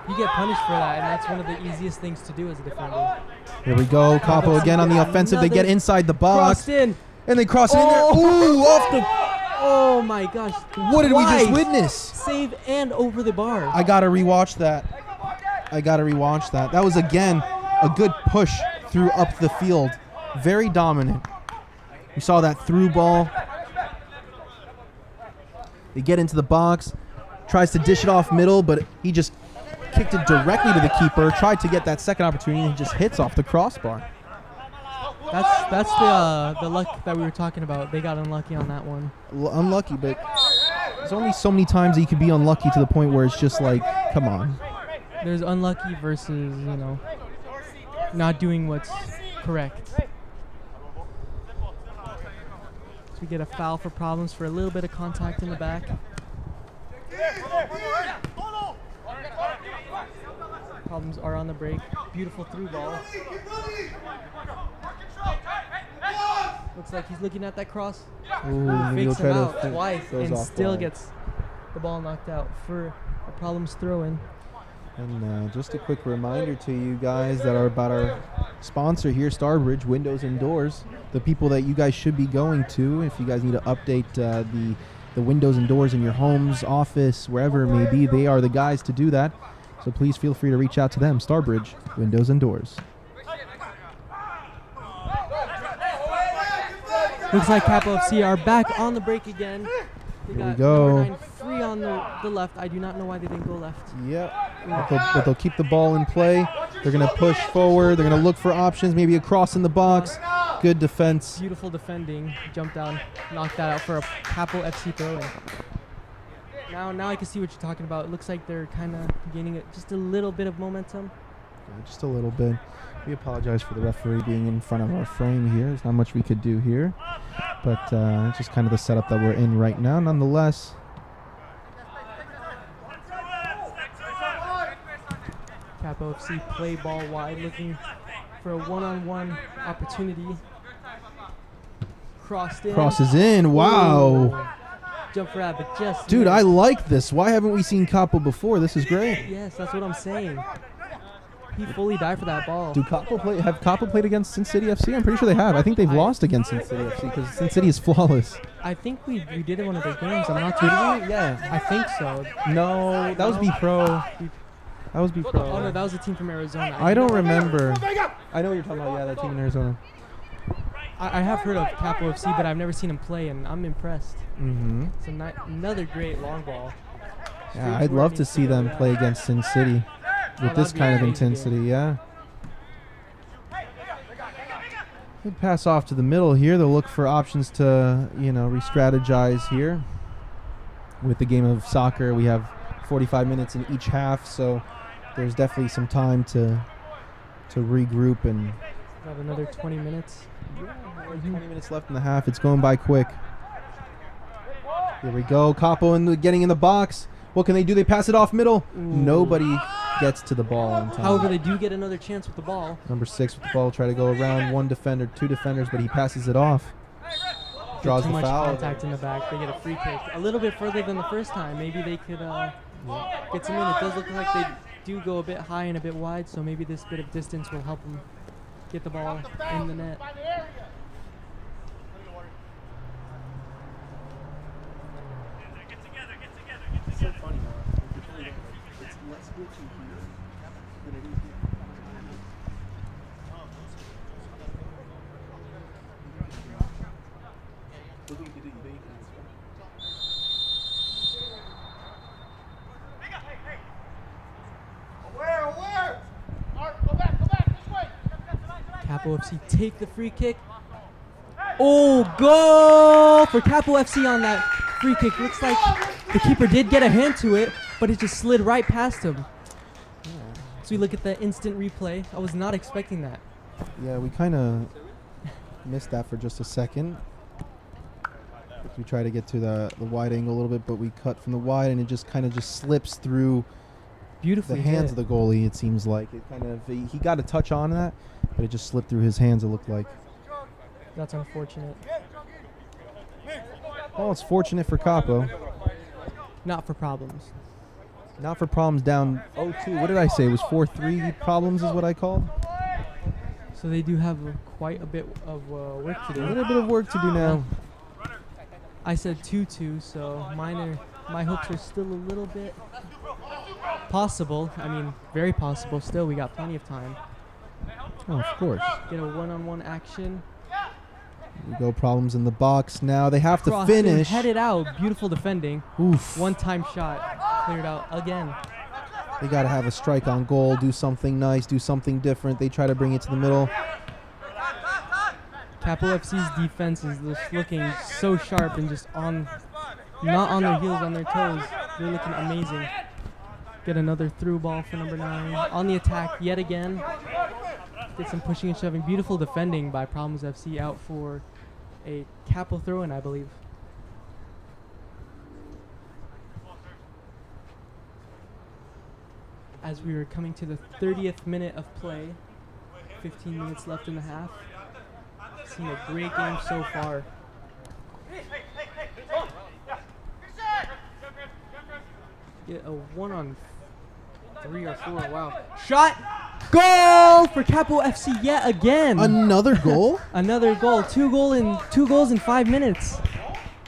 you get punished for that, and that's one of the easiest things to do as a defender. here we go. Capo again on the offensive. They get inside the box. Crossed in. And they cross it in there. Ooh, off the... Oh my gosh. What did we just Twice. witness? Save and over the bar. I got to rewatch that. That was, again, a good push through up the field. Very dominant. We saw that through ball. They get into the box. Tries to dish it off middle, but he just kicked it directly to the keeper. Tried to get that second opportunity and just hits off the crossbar. That's the luck that we were talking about. They got unlucky on that one. Unlucky, but there's only so many times that you could be unlucky to the point where it's just like, come on. There's unlucky versus, not doing what's correct. So we get a foul for Problems for a little bit of contact in the back. Problems are on the break. Beautiful through ball. Looks like he's looking at that cross. Ooh, Fakes him out to twice goes and off still wide. gets the ball knocked out for a Problems throw-in. And just a quick reminder to you guys that are about our sponsor here, Starbridge Windows and Doors. The people that you guys should be going to if you guys need to update the windows and doors in your homes, office, wherever it may be. They are the guys to do that. So please feel free to reach out to them. Starbridge Windows and Doors. Looks like Capo FC are back on the break again. They Here we got go. number 9 free on the left. I do not know why they didn't go left. Yep. But they'll keep the ball in play. They're going to push forward. They're going to look for options, maybe a cross in the box. Good defense. Beautiful defending. Jumped down, knocked that out for a Capo FC throw-in. Now I can see what you're talking about. It looks like they're kind of gaining just a little bit of momentum. Yeah, just a little bit. We apologize for the referee being in front of our frame here. There's not much we could do here. But it's just kind of the setup that we're in right now. Nonetheless, Capo FC play ball wide, looking for a one-on-one opportunity. Crossed in. crosses in. Wow. Oh. Jump for that, but just Dude, missed. I like this. Why haven't we seen Capo before? This is great. Yes, that's what I'm saying. He fully died for that ball. Have Capo played against Sin City FC? I'm pretty sure they have. I think they've lost against Sin City FC because Sin City is flawless. I think we did it one of their games. I'm not too sure. Yeah. I think so. No, that was B Pro. That was B Pro. Oh no, that was a team from Arizona. I don't remember. I know what you're talking about. Yeah, that team in Arizona. I have heard of Capo FC, but I've never seen him play, and I'm impressed. Mm-hmm. It's another great long ball. Yeah, I'd love to see them play against Sin City with this that'd be kind of a crazy intensity. game. Yeah. They pass off to the middle here. They'll look for options to, re-strategize here. With the game of soccer, we have 45 minutes in each half, so there's definitely some time to regroup and. Got another 20 minutes. 20 minutes left in the half. It's going by quick. Here we go. Capo getting in the box. What can they do? They pass it off middle. Ooh. Nobody gets to the ball in time. However, they do get another chance with the ball. Number 6 with the ball. Try to go around one defender, 2 defenders, but he passes it off. Draws Too the much foul. contact in the back. They get a free kick. A little bit further than the first time. Maybe they could get some in. It does look like they do go a bit high and a bit wide, so maybe this bit of distance will help them get the ball in the net. It's so funny, it's less glitchy here than it is here. Look what you can do. You bet you can Aware! Art, go back this way! Capo FC take the free kick. Oh, goal for Capo FC on that free kick. Looks like the keeper did get a hand to it, but it just slid right past him. So we look at the instant replay. I was not expecting that. Yeah, we kind of missed that for just a second. We try to get to the wide angle a little bit, but we cut from the wide, and it just kind of slips through Beautifully the hands hit. of the goalie. It seems like it kind of he got a touch on that, but it just slipped through his hands, it looked like. That's unfortunate. Well, it's fortunate for Capo. Not for Problems. Not for Problems, down 0-2. What did I say? It was 4-3 Problems is what I called? So they do have quite a bit of work to do. A little bit of work to do now. I said 2-2, so my hopes are still a little bit possible. I mean, very possible. Still, we got plenty of time. Oh, of course. Get a one-on-one action. We go Problems in the box now. They have to Cross finish. Headed out. Beautiful defending. Oof. One-time shot. Cleared out again. They got to have a strike on goal, do something nice, do something different. They try to bring it to the middle. Capo FC's defense is just looking so sharp and just not on their heels, on their toes. They're looking amazing. Get another through ball for number 9. On the attack yet again. Get some pushing and shoving. Beautiful defending by Problems FC, out for a Capo throw-in, I believe. As we are coming to the 30th minute of play, 15 minutes left in the half. Seen a great game so far. Get a 1-on-3 or 4. Wow. Shot! Goal for Capo FC yet again. Another goal? Another goal. Two goals in 5 minutes.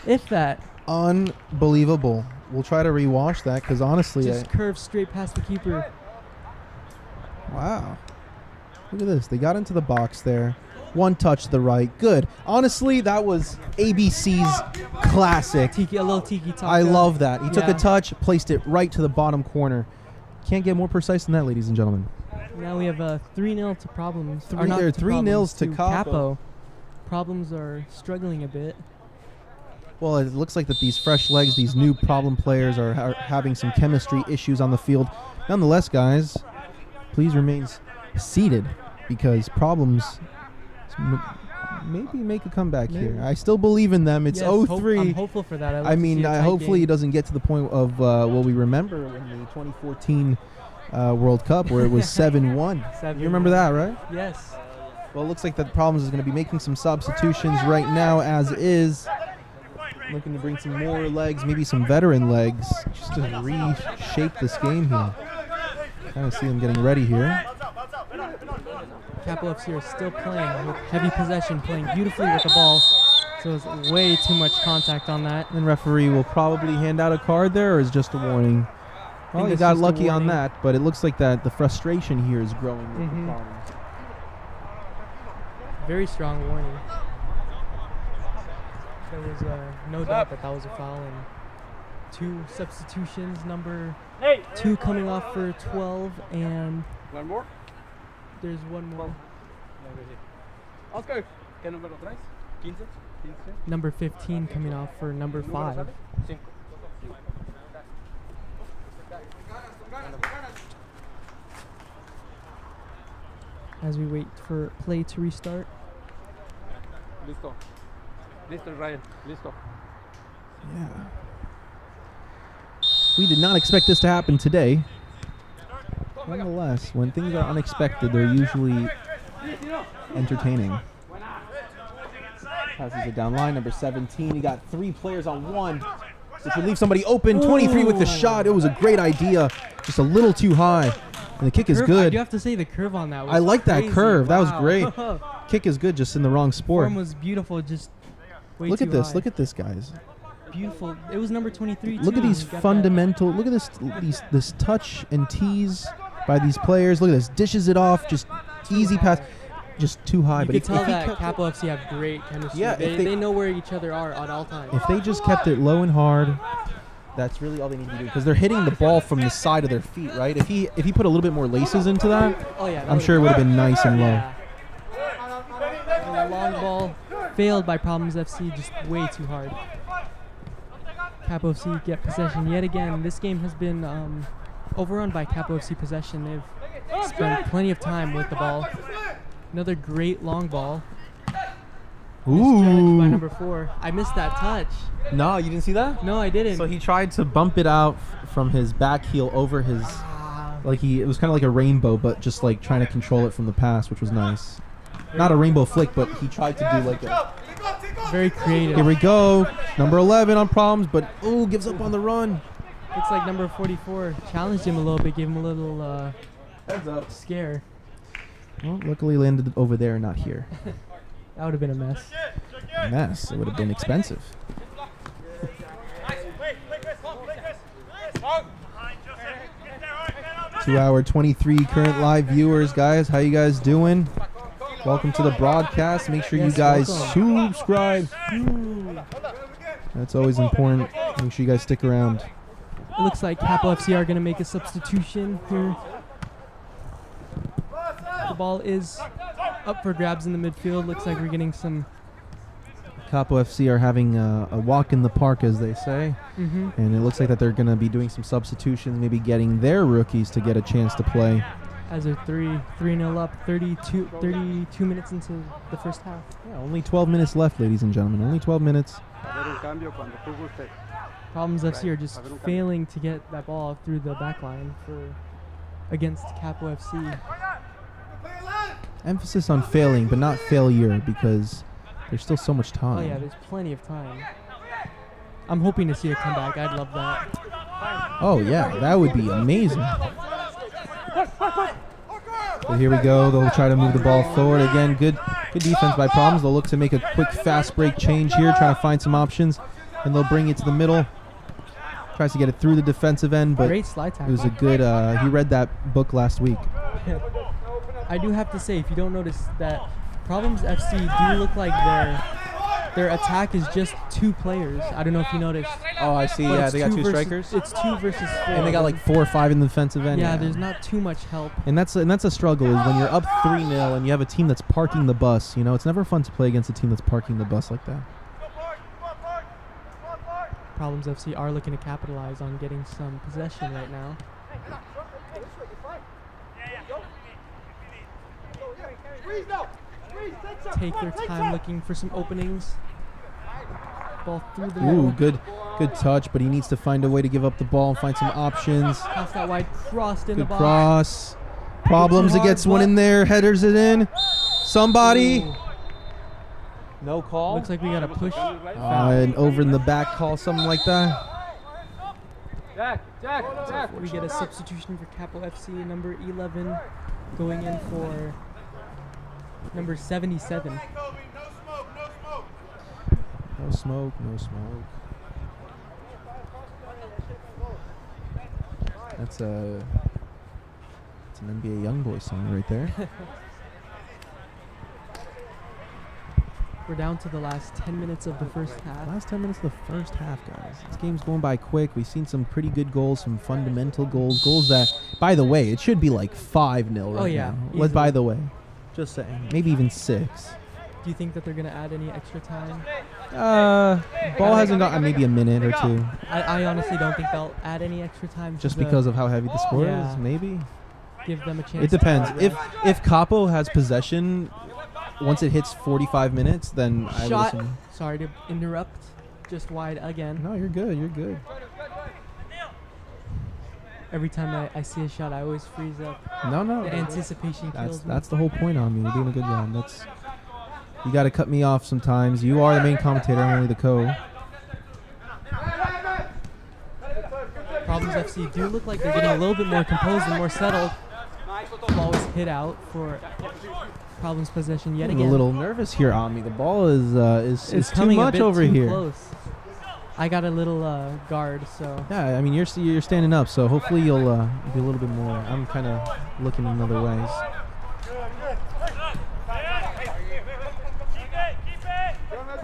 If that. Unbelievable. We'll try to rewatch that because honestly, Just curved straight past the keeper. wow. Look at this. They got into the box there. One touch to the right. Good. Honestly, that was ABC's classic. A little tiki taka. I love that. He took a Yeah. touch, placed it right to the bottom corner. Can't get more precise than that, ladies and gentlemen. Now we have a 3-0 to Problems. There Or not are to 3 Problems, nils to Capo. Problems are struggling a bit. Well, it looks like that these fresh legs, these new problem players are having some chemistry issues on the field. Nonetheless, guys, please remain seated because Problems maybe make a comeback here. I still believe in them. It's Yes, 0-3. I'm hopeful for that. I mean, hopefully it doesn't get to the point of what we remember in the 2014 World Cup where it was 7-1. You remember that, right? Yes. Well, it looks like that Problems is going to be making some substitutions right now as is. Looking to bring some more legs, maybe some veteran legs, just to reshape this game here. Kind of see them getting ready here. Capo FC are still playing with heavy possession, playing beautifully with the ball. So it's way too much contact on that. And referee will probably hand out a card there, or is just a warning? Well, he it's got just a lucky on warning. that, but it looks like that the frustration here is growing with the Problems. Very strong warning. There was no doubt that was a foul, and 2 substitutions. Number 2 coming off for 12, and One more. there's one more. Oscar, ¿qué número traes? 15. Number 15 coming off for number 5. As we wait for play to restart. Listo. Listo, Ryan. Listo. Yeah. We did not expect this to happen today. Nonetheless, when things are unexpected, they're usually entertaining. Passes it down line, number 17. He got 3 players on 1, which would leave somebody open. 23 with the shot. It was a great idea. Just a little too high. And the kick is I good. do have to say the curve on that was I like that crazy. curve. That was Wow. great. Kick is good, just in the wrong sport. Form was beautiful, just way Look too at this. high. Look at this, guys. Beautiful. It was number 23 Look too. at these Got that. fundamental. Look at this touch and tease by these players. Look at this. Dishes it off. Just easy pass. Just too high. You But could if tell he that kept Capo FC have great chemistry. Yeah, if they know where each other are at all times. if they just kept it low and hard, that's really all they need to do because they're hitting the ball from the side of their feet, right? If he put a little bit more laces into that, Oh yeah, that I'm was sure it would have been nice and low. Yeah. And the long ball failed by Problems FC, just way too hard. Capo FC get possession yet again. This game has been overrun by Capo FC possession. They've spent plenty of time with the ball. Another great long ball. Misjudged by number 4. I missed that touch. No, you didn't see that? No, I didn't. So he tried to bump it out from his back heel over his Like it was kind of like a rainbow, but just like trying to control it from the pass, which was nice. Not a rainbow flick, but he tried to do like a... Very creative. Here we go. Number 11 on problems, but oh, gives up on the run. Looks like number 44 challenged him a little bit, gave him a little Heads up. scare. Well, luckily landed over there, not here. That would have been a mess. Mess. It would have been expensive. 2 hour 23 current live viewers, guys. How you guys doing? Welcome to the broadcast. Make sure you guys subscribe. That's always important. Make sure you guys stick around. It looks like Capo FC are going to make a substitution here. The ball is up for grabs in the midfield. Looks like we're getting some... Capo FC are having a walk in the park, as they say. Mm-hmm. And it looks like that they're going to be doing some substitutions, maybe getting their rookies to get a chance to play. As they're 3-0 up, 32 minutes into the first half. Yeah, only 12 minutes left, ladies and gentlemen. Only 12 minutes. Problems FC are just failing to get that ball through the back line against Capo FC. Emphasis on failing, but not failure, because there's still so much time. Oh yeah, there's plenty of time. I'm hoping to see a comeback. I'd love that. Oh yeah, that would be amazing. But here we go. They'll try to move the ball forward again. Good defense by Problems. They'll look to make a quick fast break change here, trying to find some options, and they'll bring it to the middle. Tries to get it through the defensive end, but Great slide tackle. it was a good. He read that book last week. I do have to say, if you don't notice, that Problems FC do look like their attack is just 2 players. I don't know if you noticed. Oh, I see. But Yeah, it's they got 2 versus- strikers, It's 2 versus 4. and they got like 4 or 5 in the defensive end. Yeah, there's not too much help. And that's a struggle, is when you're up 3-0 and you have a team that's parking the bus. You know, it's never fun to play against a team that's parking the bus like that. Problems FC are looking to capitalize on getting some possession right now. Take their time looking for some openings. Ball through the middle. Ooh, good touch, but he needs to find a way to give up the ball and find some options. Pass that wide, crossed in the Good box. cross. Problems. It gets one in there. Headers it in. Somebody. Ooh. No call. Looks like we got a push. And over in the back call, something like that. We get a substitution for Capo FC, number 11 going in for number 77. No smoke, no smoke. That's an NBA Youngboy song right there. We're down to the last 10 minutes of the first half. Last 10 minutes of the first half, guys. This game's going by quick. We've seen some pretty good goals, some fundamental goals. Goals that, by the way, it should be like 5-0 right yeah, now. easily. By the way. Just saying. Maybe even 6. Do you think that they're going to add any extra time? Ball hasn't got maybe a minute or 2. I honestly don't think they'll add any extra time. Just because of how heavy the score Yeah. is, maybe? give them a chance. It depends. to If Capo has possession, once it hits 45 minutes, then I would shot. assume. Sorry to interrupt. Just wide again. No, you're good. You're good. Every time I see a shot, I always freeze up. No. The anticipation kills me. That's the whole point on me. You're doing a good job. You got to cut me off sometimes. You are the main commentator. I'm only the co. Problems FC do look like they're getting a little bit more composed and more settled. Ball was hit out for Problems possession yet I'm again. a little nervous here on me. The ball is It's too coming a much bit over too here. Close. I got a little guard, so. Yeah, I mean you're standing up, so hopefully you'll be a little bit more. I'm kind of looking in other ways.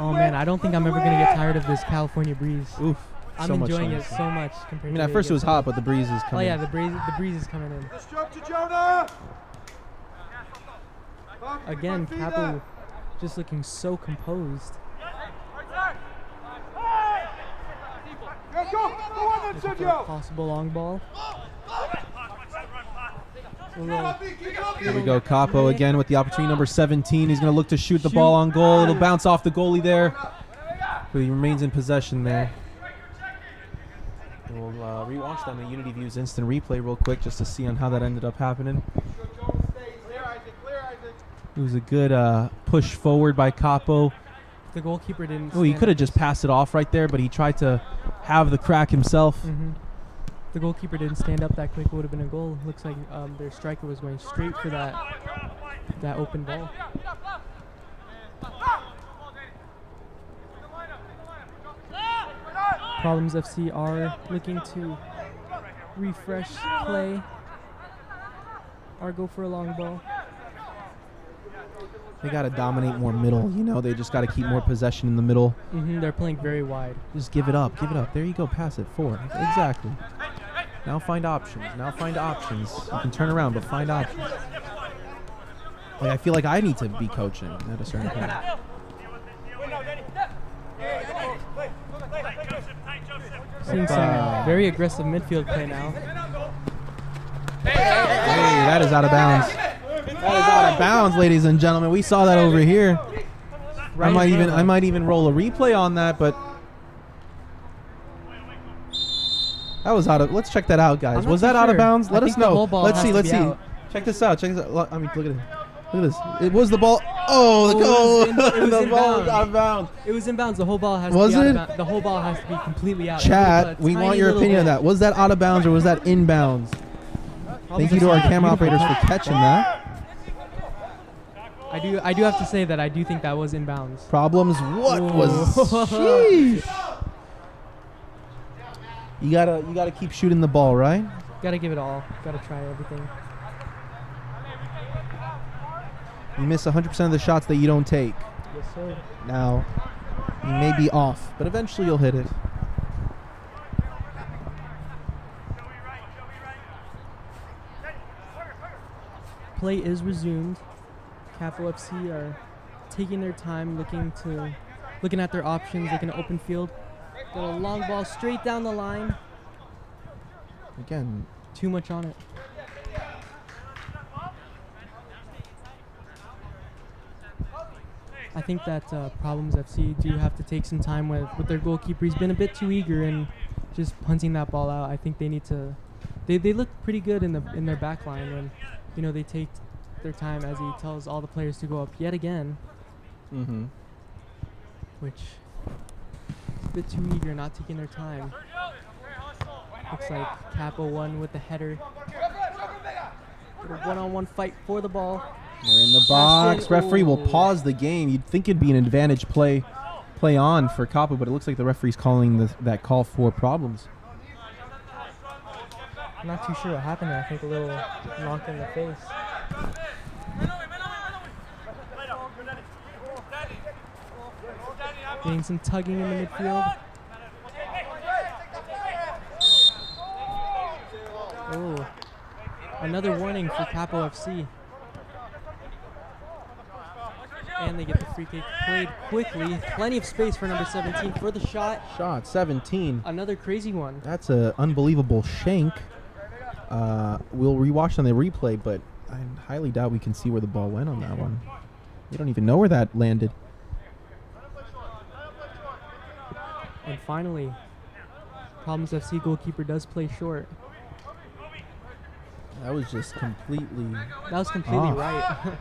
Oh man, I don't think I'm ever gonna get tired of this California breeze. Oof. I'm so much enjoying nice. it so much compared I mean, to at first it was hot, but the breeze is Oh coming. yeah, the breeze is coming in. Structure, Jonah! Again, Capo just looking so composed. Go on then, Looking for a Sergio! possible long ball. Here we go, Capo again with the opportunity, number 17. He's going to look to shoot the ball on goal. It'll bounce off the goalie there, but he remains in possession there. We'll rewatch that on the Unity Views instant replay real quick just to see on how that ended up happening. It was a good push forward by Capo. The goalkeeper didn't. Oh, he stand could have up. just passed it off right there, but he tried to have the crack himself. The goalkeeper didn't stand up that quick. It would have been a goal. Looks like their striker was going straight for that open ball. Problems FC are looking to refresh play or go for a long ball. They got to dominate more middle, you know. They just got to keep more possession in the middle. They're playing very wide. Just give it up. Give it up. There you go. Pass it forward. Exactly. Now find options. Now find options. You can turn around, but find options. Like, I feel like I need to be coaching at a certain point. Seeing some very aggressive midfield play now. Hey, that is out of bounds. That is out of bounds, ladies and gentlemen. We saw that over here. I might even roll a replay on that, but that was out of. Let's check that out, guys. Was that out of bounds? Let us know. Let's see. Let's see. Check this out. Check this out. I mean, look at it. Look at this. It was the ball. Oh, the goal. The ball was out of bounds. It was in bounds. The whole ball has to Was be out it? of bounds. The whole ball has to be completely out. Chat, we want your opinion on that. Was that out of bounds or was that in bounds? Thank you to our camera operators for catching that. I do have to say that I do think that was in bounds. Problems. What was? Sheesh. You gotta keep shooting the ball, right? Gotta give it all. Gotta try everything. You miss 100% of the shots that you don't take. Yes, sir. Now, you may be off, but eventually you'll hit it. Play is resumed. Capo FC are taking their time, looking at their options, looking at open field. Got a long ball straight down the line. Again, Too much on it. I think that Problems FC do have to take some time with their goalkeeper. He's been a bit too eager and just punting that ball out. I think they need to. They look pretty good in their back line when, you know, they take their time as he tells all the players to go up yet again. Which is a bit too eager, not taking their time. Looks like Capo won with the header. A one-on-one fight for the ball. They're in the box. Referee will pause the game. You'd think it'd be an advantage play on for Capo, but it looks like the referee's calling that call for Problems. I'm not too sure what happened there. I think a little knock in the face. Getting some tugging in the midfield. Oh, another warning for Capo FC. And they get the free kick played quickly. Plenty of space for number 17 for the shot. Shot 17. Another crazy one. That's an unbelievable shank. We'll rewatch on the replay, but I highly doubt we can see where the ball went on that one. We don't even know where that landed. And finally, Problems FC goalkeeper does play short. That was just completely. That was completely off. right.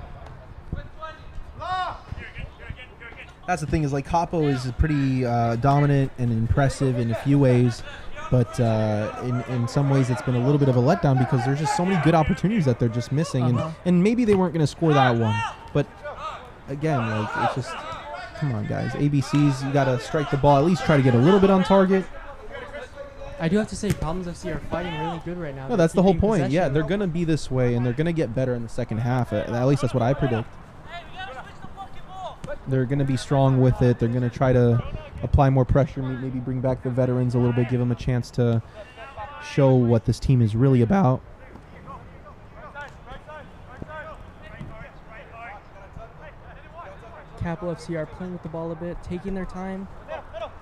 That's the thing, is like Capo is pretty dominant and impressive in a few ways, but in some ways it's been a little bit of a letdown because there's just so many good opportunities that they're just missing, and maybe they weren't going to score that one, but again, like, it's just, come on guys, ABCs, you got to strike the ball, at least try to get a little bit on target. I do have to say, Problems FC are fighting really good right now. No, that's the whole point. Possession. Yeah, they're going to be this way, and they're going to get better in the second half. At least that's what I predict. They're going to be strong with it. They're going to try to apply more pressure, maybe bring back the veterans a little bit, give them a chance to show what this team is really about. Capo FC are playing with the ball a bit, taking their time.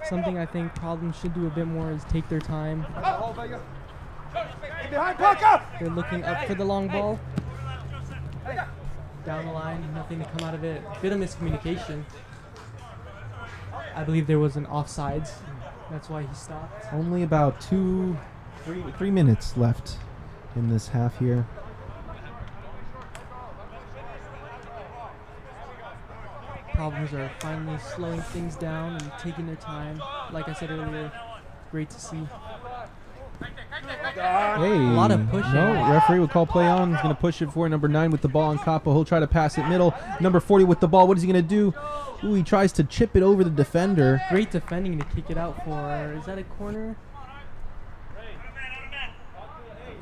Something I think Problems should do a bit more is take their time. They're looking up for the long ball. Down the line, nothing to come out of it. Bit of miscommunication. I believe there was an offsides. That's why he stopped. Only about 3 minutes left in this half here. Problems are finally slowing things down and taking their time. Like I said earlier, great to see. Hey, A lot of pushing. No, referee will call play on. He's going to push it for number 9 with the ball on Capo. He'll try to pass it middle. Number 40 with the ball. What is he going to do? Ooh, he tries to chip it over the defender. Great defending to kick it out for. Is that a corner?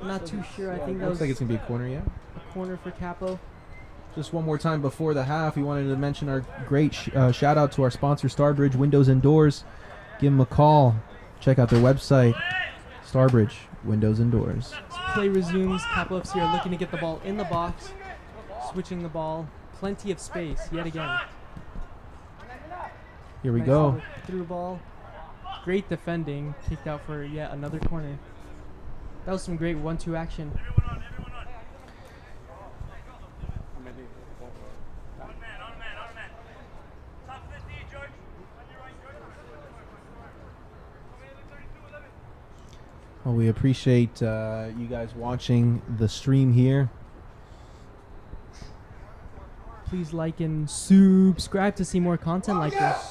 Not too sure. I think that Looks was like it's going to be a corner, yeah. a corner for Capo. Just one more time before the half, we wanted to mention our great shout out to our sponsor, Starbridge Windows and Doors. Give them a call. Check out their website, Starbridge Windows and Doors. As play resumes, Capo FC are looking to get the ball in the box, switching the ball. Plenty of space yet again. Here we Nice go. little through ball. Great defending. Kicked out for yet another corner. That was some great 1-2 action. Well, we appreciate you guys watching the stream here. Please like and subscribe to see more content like this.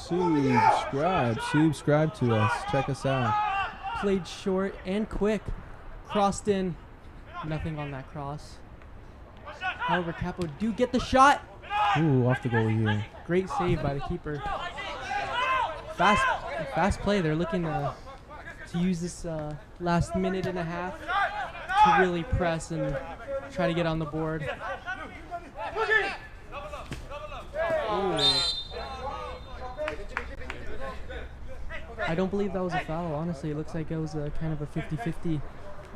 Subscribe to us. Check us out. Played short and quick. Crossed in. Nothing on that cross. However, Capo do get the shot. Ooh, off the goal here. Great save by the keeper. Fast play. They're looking to use this last minute and a half to really press and try to get on the board. Ooh. I don't believe that was a foul. Honestly, it looks like it was a kind of a 50-50,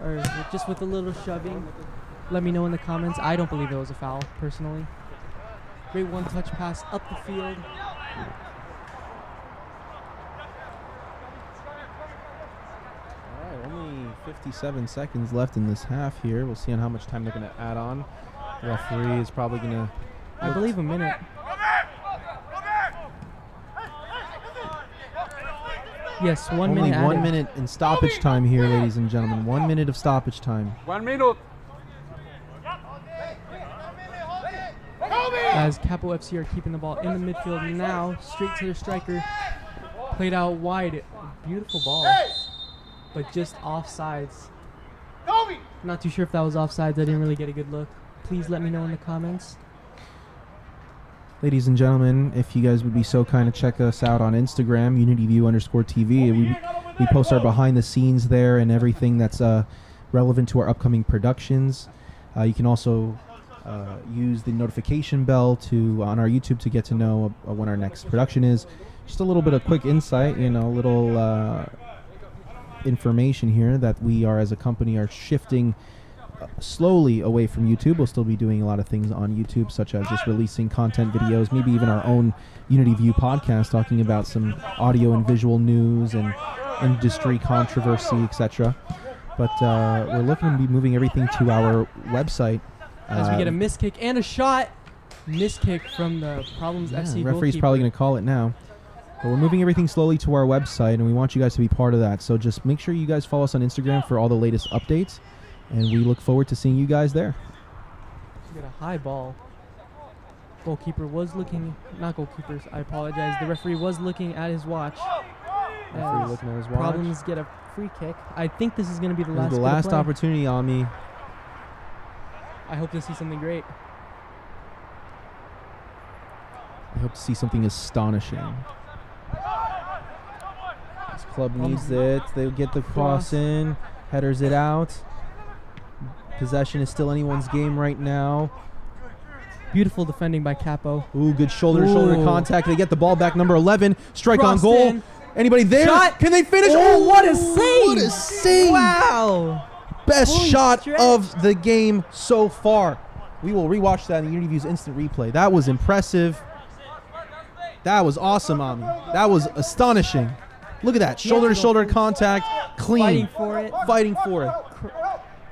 or just with a little shoving. Let me know in the comments. I don't believe it was a foul, personally. Great one-touch pass up the field. All right, only 57 seconds left in this half here. We'll see on how much time they're going to add on. The referee is probably going to... I believe a minute. Yes, 1 minute. Only 1 added. minute in stoppage time here, ladies and gentlemen. 1 minute of stoppage time. 1 minute. As Capo FC are keeping the ball in the midfield now, straight to their striker. Played out wide. Beautiful ball. But just offsides. Not too sure if that was offsides. I didn't really get a good look. Please let me know in the comments. Ladies and gentlemen, if you guys would be so kind to check us out on Instagram, UnityView_TV. We post our behind the scenes there and everything that's relevant to our upcoming productions. You can also use the notification bell on our YouTube to get to know when our next production is. Just a little bit of quick insight, little information here that we are as a company are shifting slowly away from YouTube. We'll still be doing a lot of things on YouTube, such as just releasing content videos, maybe even our own Unity View podcast, talking about some audio and visual news and industry controversy, etc. But we're looking to be moving everything to our website. As we get a miss kick and a shot. Miss kick from the Problems FC referee's goalkeeper. probably going to call it now. But we're moving everything slowly to our website, and we want you guys to be part of that. So just make sure you guys follow us on Instagram for all the latest updates. And we look forward to seeing you guys there. We got a high ball. Goalkeeper was looking, not goalkeepers, I apologize. The referee was looking at his watch. Referee looking at his watch. Problems get a free kick. I think this is going to be the This last is the bit of last play. opportunity on me. I hope to see something great. I hope to see something astonishing. This club needs it. They get the cross in. Headers it out. Possession is still anyone's game right now. Beautiful defending by Capo. Ooh, good shoulder-to-shoulder Ooh. contact. They get the ball back. Number 11. Strike Crossed on goal. in. Anybody there? Shot. Can they finish? Oh, what a save! What a save! Wow! Best Fully shot stretched. of the game so far. We will rewatch that in Unity View's instant replay. That was impressive. That was awesome, Ami. That was astonishing. Look at that. Shoulder-to-shoulder contact. Clean. Fighting for it. Fighting for it.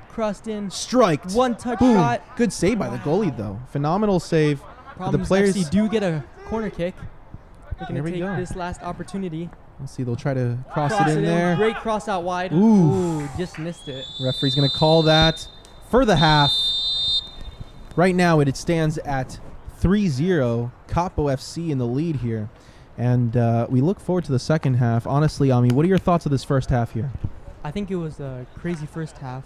Crossed in. Striked. One-touch Boom. shot. Good save by the goalie, though. Phenomenal save. But the Problems players... FC do get a corner kick. They're Here going we to take go. this last opportunity. Let's see. They'll try to cross it in there. Great cross out wide. Ooh. Ooh, just missed it. Referee's going to call that for the half. Right now, it stands at 3-0. Capo FC in the lead here. And we look forward to the second half. Honestly, Ami, what are your thoughts of this first half here? I think it was a crazy first half.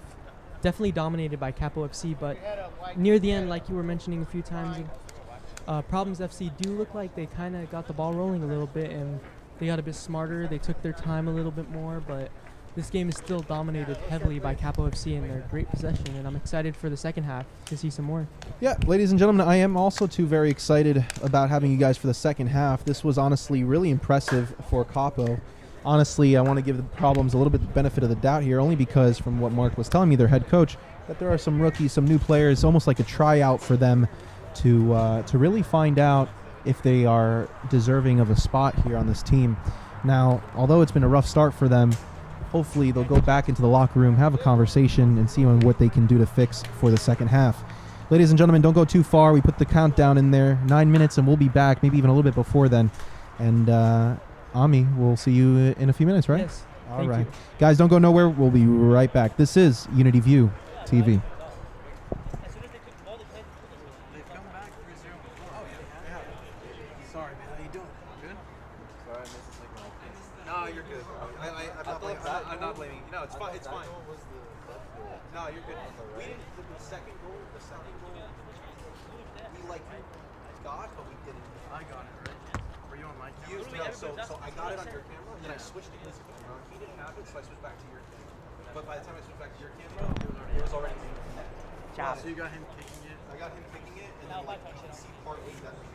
Definitely dominated by Capo FC, but near the end, like you were mentioning a few times, Problems FC do look like they kind of got the ball rolling a little bit, and they got a bit smarter. They took their time a little bit more, but this game is still dominated heavily by Capo FC in their great possession, and I'm excited for the second half to see some more. Yeah, ladies and gentlemen, I am also too very excited about having you guys for the second half. This was honestly really impressive for Capo. Honestly, I want to give the Problems a little bit the benefit of the doubt here, only because from what Mark was telling me, their head coach, that there are some rookies, some new players, almost like a tryout for them to really find out if they are deserving of a spot here on this team. Now, although it's been a rough start for them, hopefully they'll go back into the locker room, have a conversation, and see what they can do to fix for the second half. Ladies and gentlemen, don't go too far. We put the countdown in there, 9 minutes, and we'll be back, maybe even a little bit before then. And Ami, we'll see you in a few minutes, right? Yes. All right. Guys, don't go nowhere. We'll be right back. This is Unity View TV. Sorry, man. How you doing? Good? Sorry, I missed the second goal. No, you're good. I'm not blaming you. No, it's fine. It's fine. No, you're good. We didn't. The second goal, we like got, but we didn't. I got it, right? Were you on my camera? No, so I got it on your camera, and then I switched to his camera. He didn't have it, so I switched back to your camera. But by the time I switched back to your camera, it was already So you got him kicking it? I got him kicking it, and then like you can see partly that we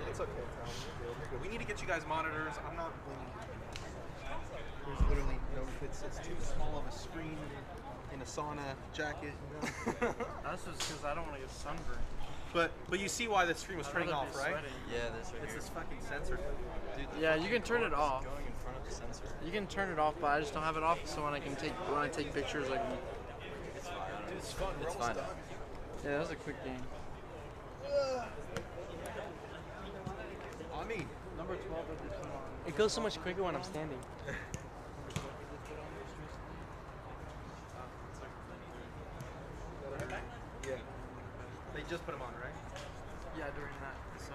It's okay, Tom. You're good. We need to get you guys monitors. I'm not blaming you. There's literally, it's too small of a screen in a sauna jacket. That's just because I don't want to get sunburned. But you see why the screen was turning off, right? Yeah, this right It's here. this fucking sensor. Dude, yeah, you can turn it off. Going in front of the sensor. You can turn it off, but I just don't have it off. So when I take pictures, I can. It's fine. Dude, it's fun. It's fine. Yeah, that was a quick game. Ami. Number 12 with this one on. It goes so much quicker when I'm standing. Yeah. They just put him on, right? Yeah, during that. So.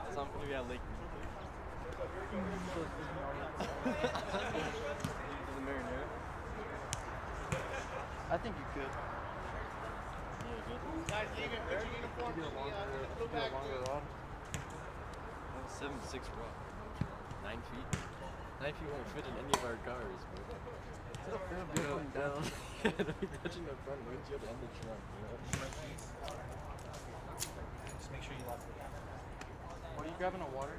It's not gonna be at Lake. The Marinara. I think you could. Guys, leave it. Put your uniform in the blue bag, too. 7'6" bro. 9 feet. 9 feet won't fit in any of our cars, bro. Going down. Don't be touching the front windshield and the trunk, bro. Just make sure you lock it. What are you grabbing a water?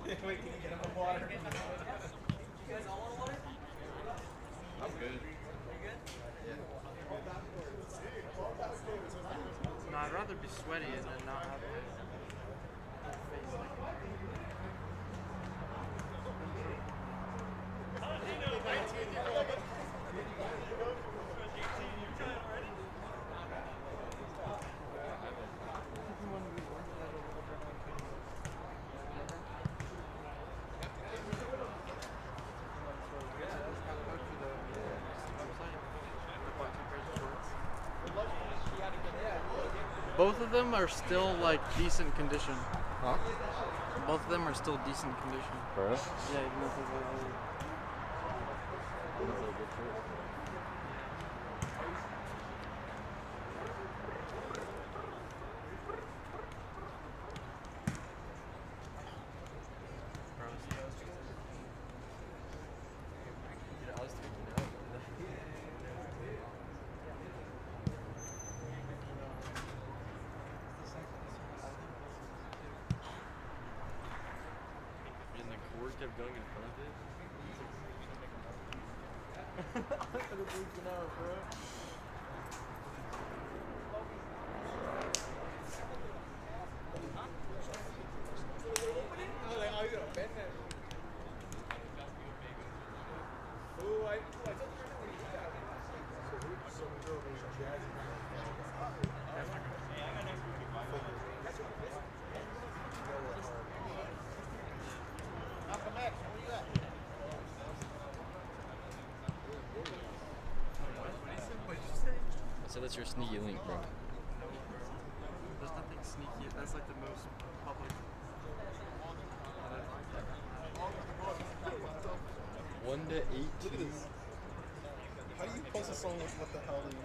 Wait, can you get him a water? I'm good. No, I'd rather be sweaty and then not have a face like that. Both of them are still like decent condition. Huh? Both of them are still decent condition. For us? Yeah, even if they're old. Kept going in front of it. I could have bleeped an hour, bro. So that's your sneaky link, bro. There's nothing sneaky. That's like the most public. 1 to 18. Look at this. How do you post a song with what the hell do you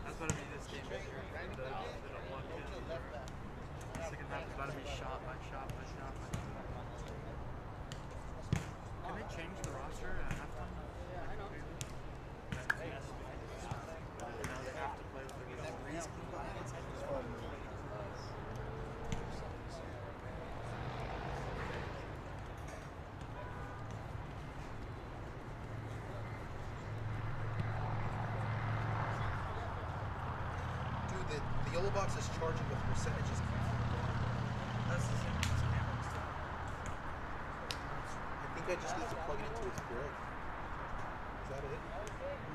That's about to be this game right here. The one kid. Second half is about to be shot by shot by shot by shot. Can they change the roster at halftime? Now they have to play with their Dude, the yellow box is charging with percentages. That's the same as cameras. I think I just need to plug it into its brick. Is that it?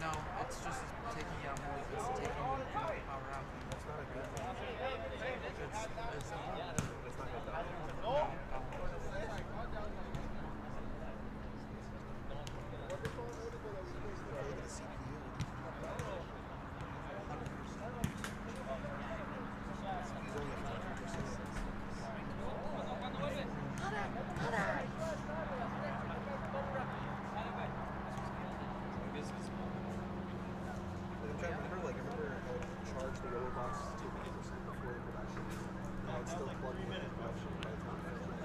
No, it's just taking out more. It's taking power out. That's not a good thing. It's That's not good. no. Look at the CPU. CPU's only at 50%. I'm trying to remember, like, I remember I would charge the yellow box to 50% before the production. Now it's still plugging into production by the time it's I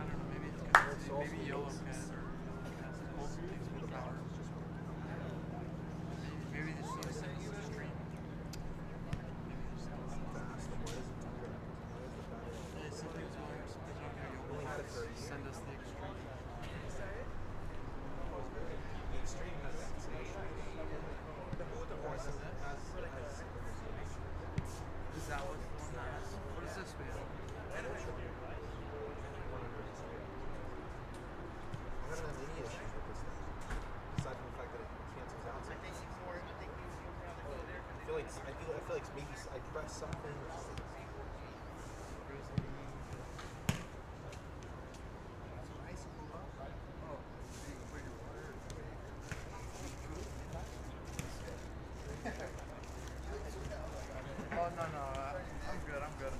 don't know, maybe it's because maybe yellow can or has both things with power. Maybe this is the stream. Maybe this is send us the extreme. The extreme has Is that what the one that has? What is this, man? I haven't had any issues with this thing. Aside from the fact that it cancels out. I feel like maybe I press something or something. Oh, no, I'm good, I'm good.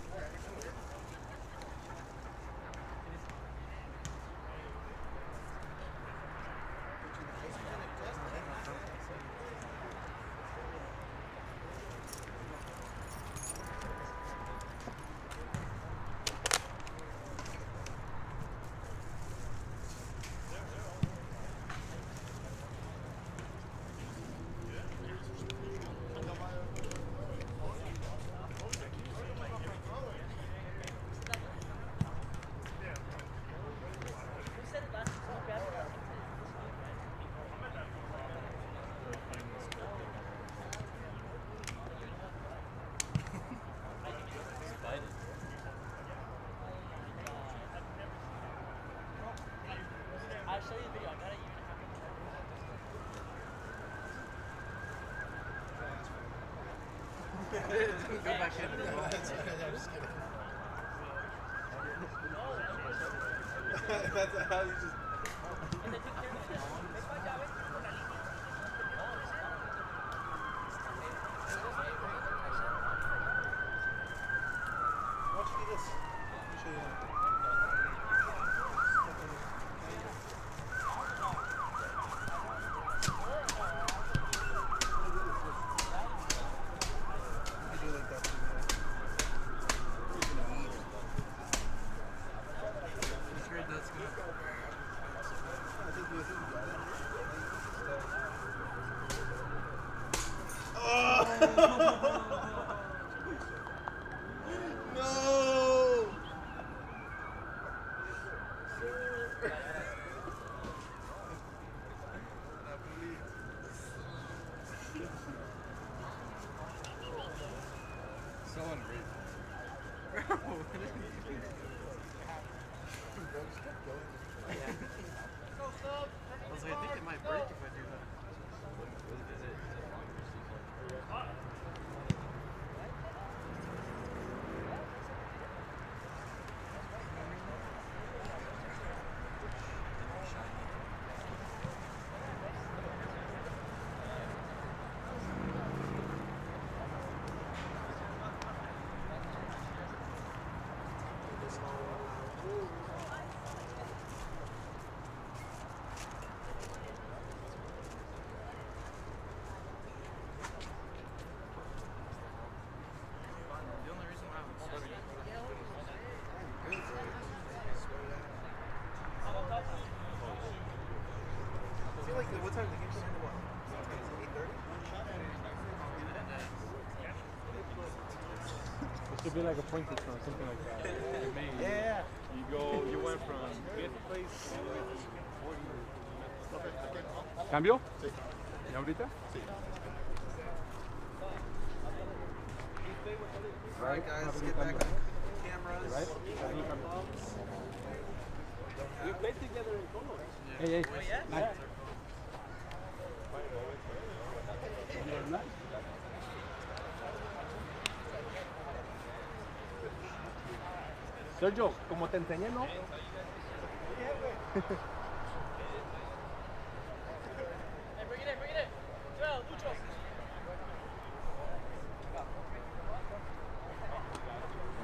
I'll show you a video. I got it. Go back in. I'm just kidding. That's how you just. Why don't you do this? Let me show you that. You can do like that too, yeah. He's great, that's good. I think you got it. No! So ungrateful. I was like, I think it might break if I do that. The only reason why I'm sweating is I feel like what time the game started? What? 8:30? It should be like a pointed or something like that. Yeah. You went from 5th place all the way to 40. ¿Cambio? ¿Y ahorita? Alright guys, let's get back on cameras. Right? We played together in Colo. Hey, nice. Sergio, como te enseñé, ¿no? You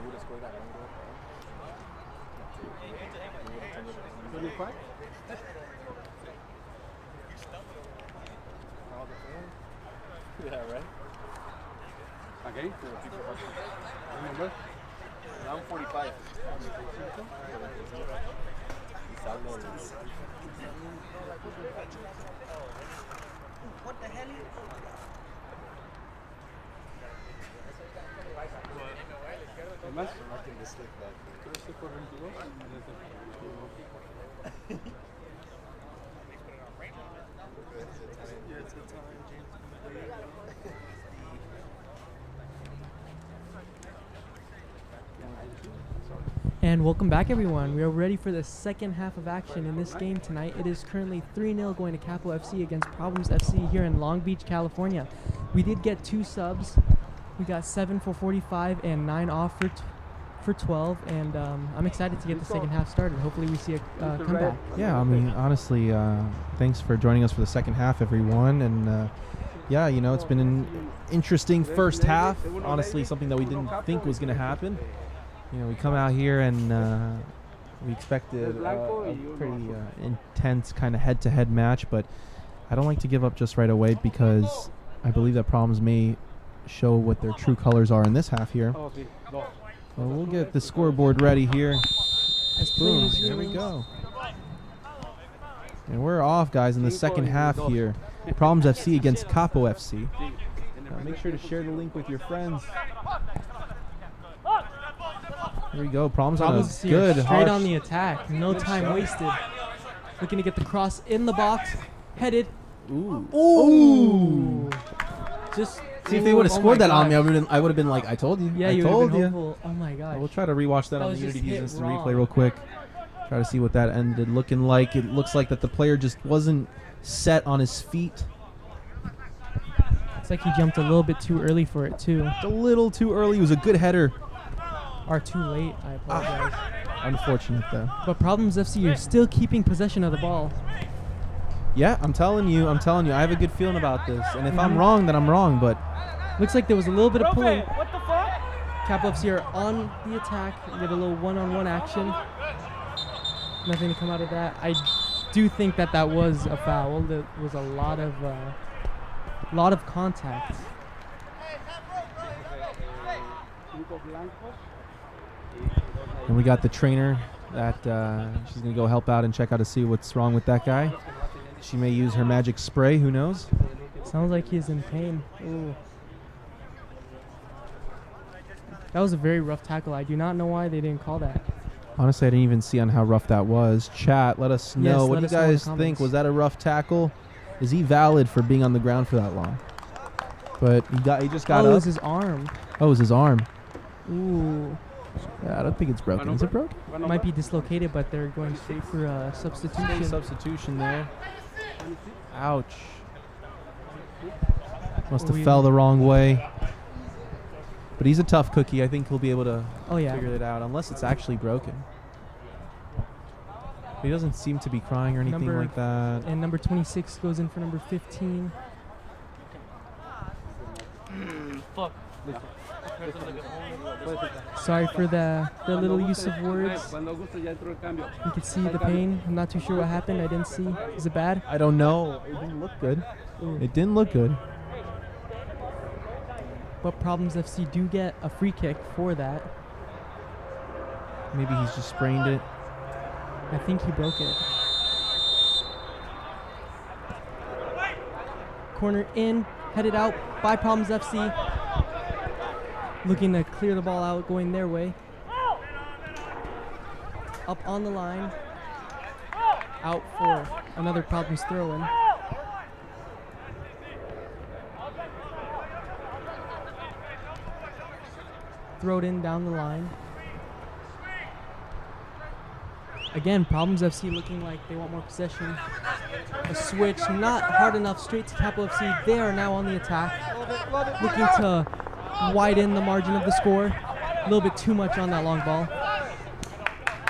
would have scored that one goal. 25? Yeah, right? Okay. Remember? Round 45. What the hell? ¿Qué más? Marking the stick back. 13 por 22. Yeah, it's good time, James. And welcome back, everyone. We are ready for the second half of action in this game tonight. It is currently 3-0 going to Capo FC against Problems FC here in Long Beach, California. We did get 2 subs. We got 7 for 45 and 9 off for 12. And I'm excited to get the second half started. Hopefully we see a comeback. Yeah, I mean, honestly, thanks for joining us for the second half, everyone. And yeah, you know, it's been an interesting first half. Honestly, something that we didn't think was going to happen. You know, we come out here and we expected a pretty intense kind of head-to-head match, but I don't like to give up just right away because I believe that Problems may show what their true colors are in this half here. Well, we'll get the scoreboard ready here. Boom, there we go. And we're off, guys, in the second half here. Problems FC against Capo FC. Make sure to share the link with your friends. Here we go. Problems on a good, straight harsh. on the attack. No time wasted. Looking to get the cross in the box. Headed. Ooh. Ooh. Just See, if they would have oh scored my that on me, gosh. I would have been like, I told you. Yeah, I you told would you. have been hopeful. Oh my gosh. We'll try to rewatch that That on was the just Unity hit instant wrong. replay real quick. Try to see what that ended looking like. It looks like that the player just wasn't set on his feet. It's like he jumped a little bit too early for it too. A little too early. It was a good header. Or too late. I apologize. Unfortunate, though. But Problems FC are still keeping possession of the ball. Yeah, I'm telling you. I have a good feeling about this. And if I'm wrong, then I'm wrong. But Looks like there was a little bit of pulling. What the fuck? Capo FC are on the attack. Get a little one-on-one action. Nothing to come out of that. I do think that was a foul. There was a lot of contact. And we got the trainer that she's going to go help out and check out to see what's wrong with that guy. She may use her magic spray. Who knows? Sounds like he's in pain. Ooh. That was a very rough tackle. I do not know why they didn't call that. Honestly, I didn't even see on how rough that was. Chat, let us know. Yes, What do you guys think? Was that a rough tackle? Is he valid for being on the ground for that long? But he just got up. Oh, it was his arm. Oh, it was his arm. Ooh. Yeah, I don't think it's broken. Is it broken? It might be dislocated, but they're going straight for a substitution. Substitution there. Ouch. Must have fell the wrong way. But he's a tough cookie. I think he'll be able to figure it out, unless it's actually broken. He doesn't seem to be crying or anything like that. And number 26 goes in for number 15. Fuck. Sorry for the little use of words. You can see the pain. I'm not too sure what happened. I didn't see. Is it bad? I don't know. It didn't look good. Ooh. It didn't look good. But Problems FC do get a free kick for that. Maybe he's just sprained it. I think he broke it. Corner in, headed out by Problems FC. Looking to clear the ball out, going their way. Up on the line. Out for another Problems throw-in. Throw it in down the line. Again, Problems FC looking like they want more possession. A switch, not hard enough, straight to Capo FC. They are now on the attack. Looking to widen the margin of the score. A little bit too much on that long ball.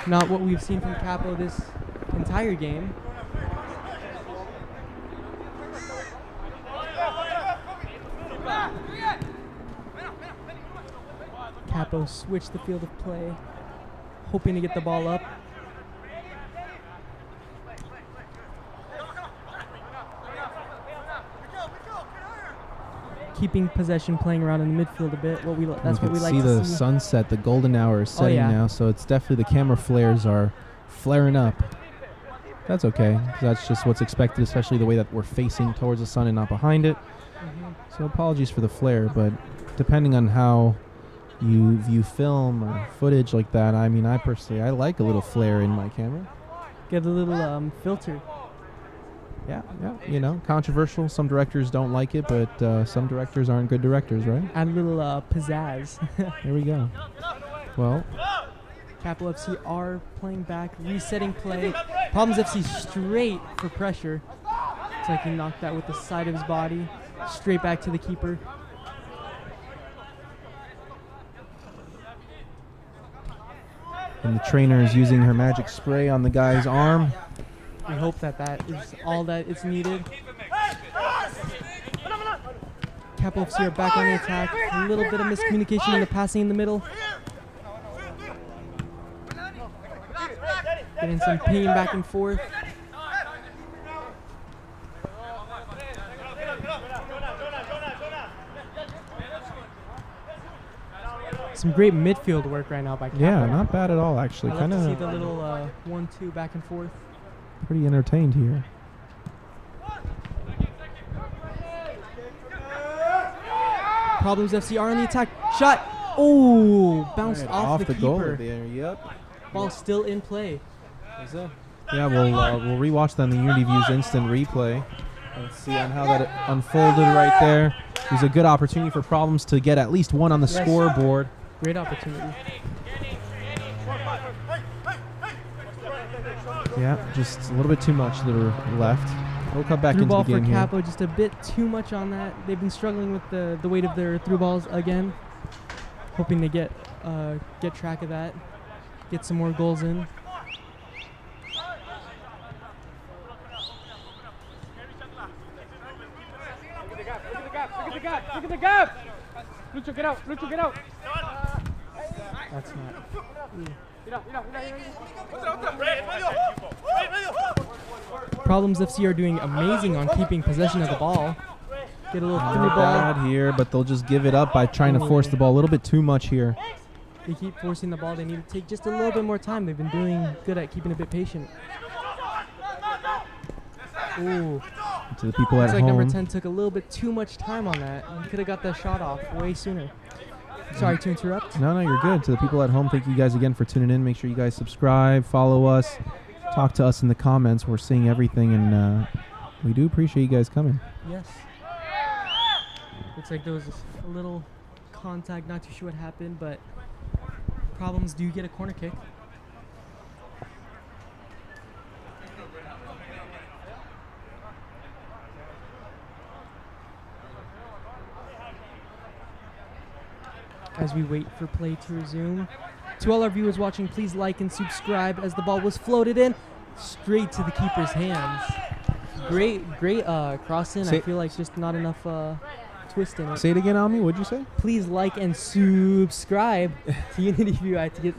Not what we've seen from Capo this entire game. Capo switched the field of play, hoping to get the ball up. Keeping possession, playing around in the midfield a bit. That's what we like to see. See the sunset, the golden hour is setting now, so it's definitely the camera flares are flaring up. That's okay. That's just what's expected, especially the way that we're facing towards the sun and not behind it. So apologies for the flare, but depending on how you view film or footage like that, I mean, I like a little flare in my camera. Get a little filter. Yeah, you know, controversial. Some directors don't like it, but some directors aren't good directors, right? Add a little pizzazz. Here we go. Well, Capo FC are playing back, resetting play. Problems FC straight for pressure. It's like he knocked that with the side of his body. Straight back to the keeper. And the trainer is using her magic spray on the guy's arm. We hope that is all that is needed. Capo FC are back on the attack. A little bit of miscommunication in the passing in the middle. Getting some ping back and forth. Some great midfield work right now by Capo. Yeah, not bad at all, actually. I love to see the little 1-2 back and forth. Pretty entertained here. Problems FC are on the attack. Shot. Oh, bounced off the keeper. Goal there. Yep. Ball still in play. Is it? Yeah, we'll rewatch that in the Unity Views instant replay and see on how that unfolded right there. It was a good opportunity for Problems to get at least one on the scoreboard. Great opportunity. Yeah, just a little bit too much that are left. We'll come back through into ball the game for here. Capo, just a bit too much on that. They've been struggling with the weight of their through balls again. Hoping to get track of that. get some more goals in. Look at the gap! Lucho, get out! Lucho, get out! That's not. Problems FC are doing amazing on keeping possession of the ball. Get a little through Not ball. bad here, but they'll just give it up by trying to force the ball a little bit too much here. They keep forcing the ball. They need to take just a little bit more time. They've been doing good at keeping a bit patient. Ooh. To the people at Looks like home. number 10 took a little bit too much time on that. He could have got that shot off way sooner. Sorry to interrupt. No, you're good. To the people at home, thank you guys again for tuning in. Make sure you guys subscribe, follow us, talk to us in the comments. We're seeing everything, and we do appreciate you guys coming. Yes. Looks like there was a little contact. Not too sure what happened, but Problems do get a corner kick. As we wait for play to resume. To all our viewers watching, please like and subscribe as the ball was floated in straight to the keeper's hands. Great cross in. I feel like just not enough twist in it. Say it again, Ami. What'd you say? Please like and subscribe to Unity View. I had to get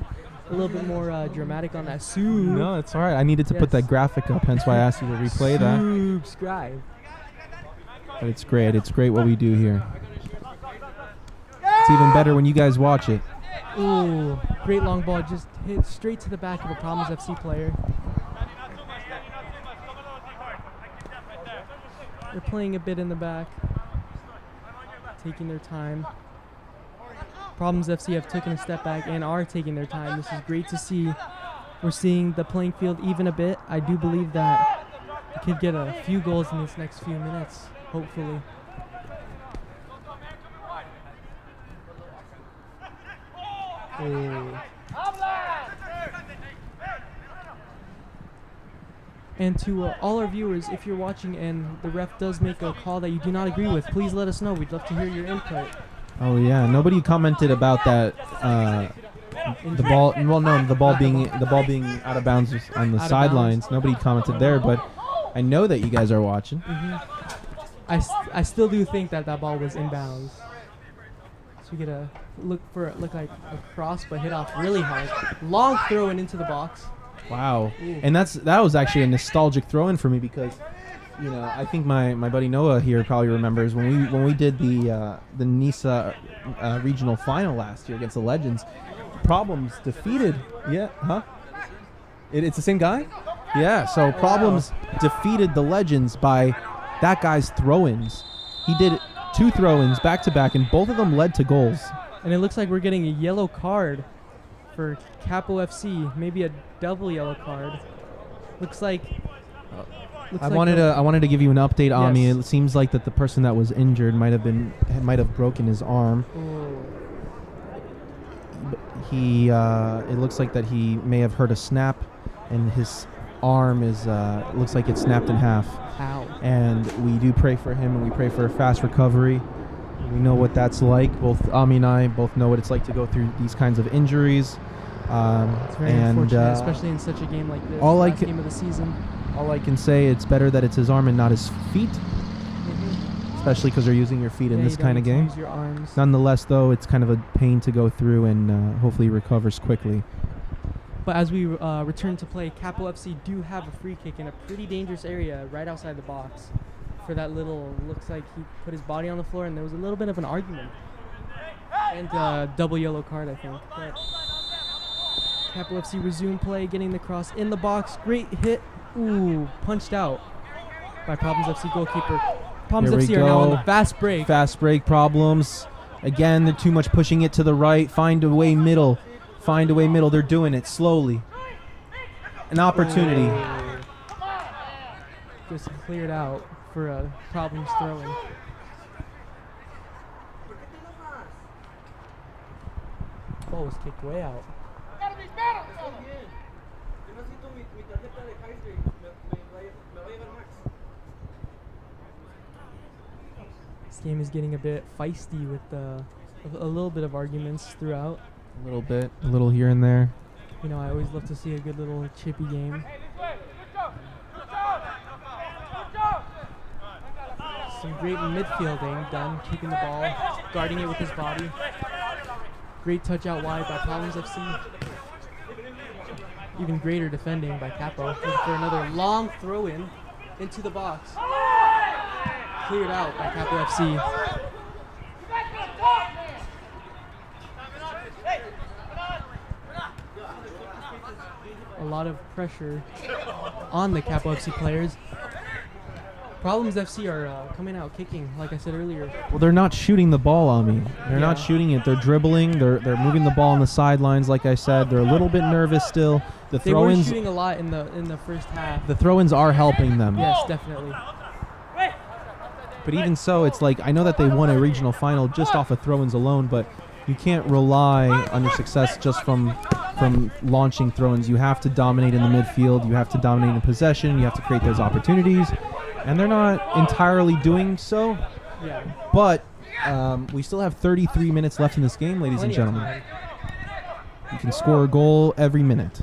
a little bit more dramatic on that. No, it's all right. I needed to put that graphic up, hence why I asked you to replay that. Subscribe. But it's great. It's great what we do here. It's even better when you guys watch it. Ooh, great long ball, just hit straight to the back of a Problems FC player. They're playing a bit in the back, taking their time. Problems FC have taken a step back and are taking their time. This is great to see. We're seeing the playing field even a bit. I do believe that we could get a few goals in these next few minutes, hopefully. Ooh. And to all our viewers, if you're watching and the ref does make a call that you do not agree with, please let us know. We'd love to hear your input. Oh yeah, nobody commented about that. The ball. Well, no, the ball being out of bounds on the sidelines. Nobody commented there, but I know that you guys are watching. I still do think that ball was inbounds. So we get a look like a cross, but hit off really hard. Long throw and into the box. Wow. Ooh. And that was actually a nostalgic throw in for me because, you know, I think my buddy Noah here probably remembers when we did the Nisa regional final last year against the Legends. Problems defeated. Yeah. Huh? It's the same guy. Yeah. So Problems defeated the Legends by that guy's throw-ins. He did 2 throw-ins back to back, and both of them led to goals. And it looks like we're getting a yellow card for Capo FC, maybe a double yellow card. Looks like. I wanted to give you an update, Ami. Yes. It seems like that the person that was injured might have broken his arm. It looks like that he may have hurt a snap, and his arm looks like it's snapped in half. Ow. And we do pray for him, and we pray for a fast recovery. We know what that's like. Both Ami and I both know what it's like to go through these kinds of injuries. It's very unfortunate, especially in such a game like this, last game of the season. All I can say, it's better that it's his arm and not his feet, especially because they're using your feet in this kind of game. Use your arms. Nonetheless, though, it's kind of a pain to go through, and hopefully he recovers quickly. But as we return to play, Capo FC do have a free kick in a pretty dangerous area right outside the box. For that looks like he put his body on the floor, and there was a little bit of an argument. And double yellow card, I think. But Capo FC resume play, getting the cross in the box. Great hit. Ooh, punched out by Problems FC goalkeeper. Problems FC are now on the fast break. Fast break, Problems. Again, they're too much pushing it to the right. Find a way middle. They're doing it slowly. An opportunity. Just cleared out for a Problems throwing. Ball was kicked way out. This game is getting a bit feisty with a little bit of arguments throughout. A little bit, a little here and there. You know, I always love to see a good little chippy game. Some great midfielding done, keeping the ball, guarding it with his body. Great touch out wide by Problems FC. Even greater defending by Capo. Looking for another long throw in into the box. Cleared out by Capo FC. A lot of pressure on the Capo FC players. Problems FC are coming out kicking, like I said earlier. Well, they're not shooting the ball on me. They're not shooting it. They're dribbling. They're moving the ball on the sidelines, like I said. They're a little bit nervous still. The They were throw-ins, shooting a lot in the first half. the throw-ins are helping them. Yes, definitely. But even so, it's like I know that they won a regional final just off of throw-ins alone, but you can't rely on your success just from launching throw-ins. You have to dominate in the midfield. You have to dominate in possession. You have to create those opportunities. And they're not entirely doing so. Yeah. But we still have 33 minutes left in this game, ladies and Plenty of gentlemen. time. You can score a goal every minute.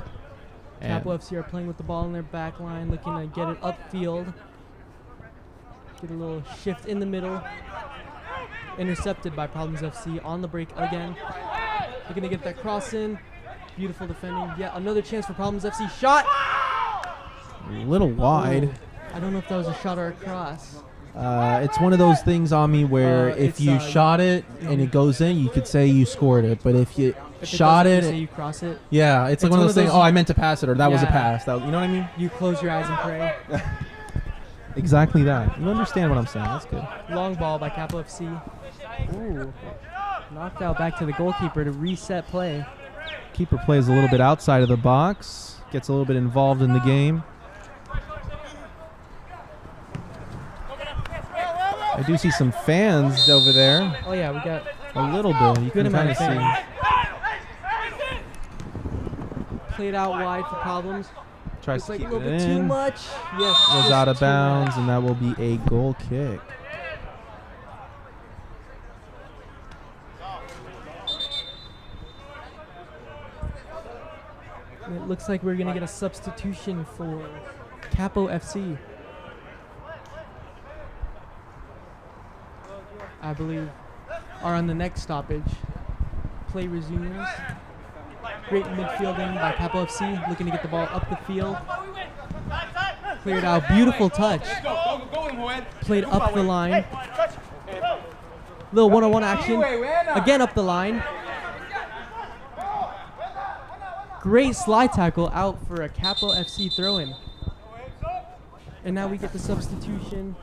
And Capo FC are playing with the ball in their back line, looking to get it upfield. Get a little shift in the middle. Intercepted by Problems FC on the break again. Looking to get that cross in. Beautiful defending. Yet another chance for Problems FC. Shot! a little wide. Ooh. I don't know if that was a shot or a cross. It's one of those things on me where if it's, you shot it and it goes in, you could say you scored it. But if you If shot doesn't, it, you say you cross it. yeah, it's like one of those things. Oh, I meant to pass it, or that was a Yeah. pass. That, you know what I mean? You close your eyes and pray. Exactly that. You understand what I'm saying? That's good. Long ball by Capo FC. Ooh. Knocked out back to the goalkeeper to reset play. Keeper plays a little bit outside of the box, gets a little bit involved in the game. I do see some fans over there. Oh yeah, we got A little bit. You good can amount kind of of see. fans. Played out wide for Problems. Tries Looks to like keep a little it bit too in. much. Yes. Was just out of too bounds, much. and that will be a goal kick. And it looks like we're gonna get a substitution for Capo FC. I believe are on the next stoppage. Play resumes. Great midfielding by Capo FC, looking to get the ball up the field. Cleared out, beautiful touch. Played up the line. Little one-on-one action. Again up the line. Great slide tackle out for a Capo FC throw-in. And now we get the substitution.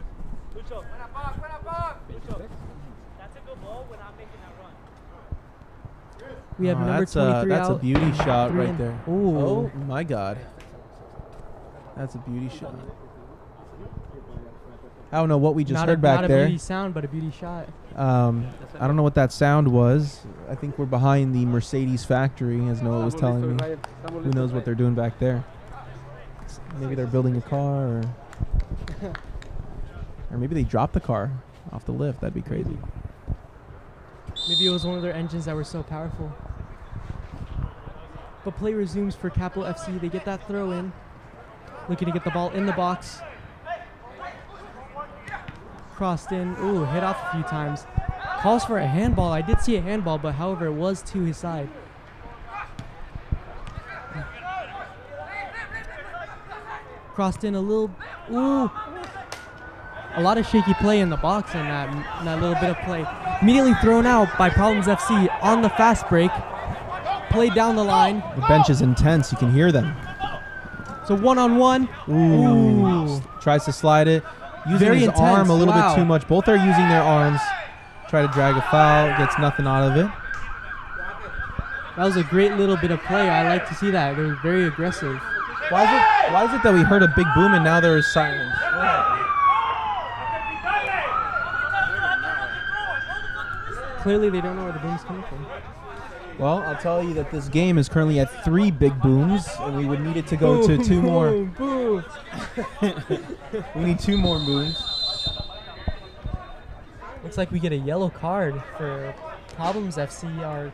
We have number 23 that's out. a beauty shot Three right in. there. Ooh. Oh my God, that's a beauty shot. I don't know what we just Not heard a, back not a there. beauty sound, but a beauty shot. I don't know what that sound was. I think we're behind the Mercedes factory, as Noah was telling me. Who knows what they're doing back there? Maybe they're building a car, or maybe they dropped the car off the lift. That'd be crazy. Maybe it was one of their engines that were so powerful. But play resumes for Capo FC. They get that throw in. Looking to get the ball in the box. Crossed in. Ooh, hit off a few times. Calls for a handball. I did see a handball, but however, it was to his side. Crossed in a little. Ooh. A lot of shaky play in the box in that little bit of play. Immediately thrown out by Problems FC on the fast break. Played down the line. The bench is intense. You can hear them. So one-on-one. Ooh. Tries to slide it. Using Very his intense. arm a little Wow. bit too much. Both are using their arms. Try to drag a foul. Gets nothing out of it. That was a great little bit of play. I like to see that. They were very aggressive. Why is it that we heard a big boom and now there is silence? Clearly, they don't know where the boom's coming from. Well, I'll tell you that this game is currently at 3 big booms, and we would need it to go to 2 more. Boom, boom. We need 2 more booms. Looks like we get a yellow card for Problems FC. Are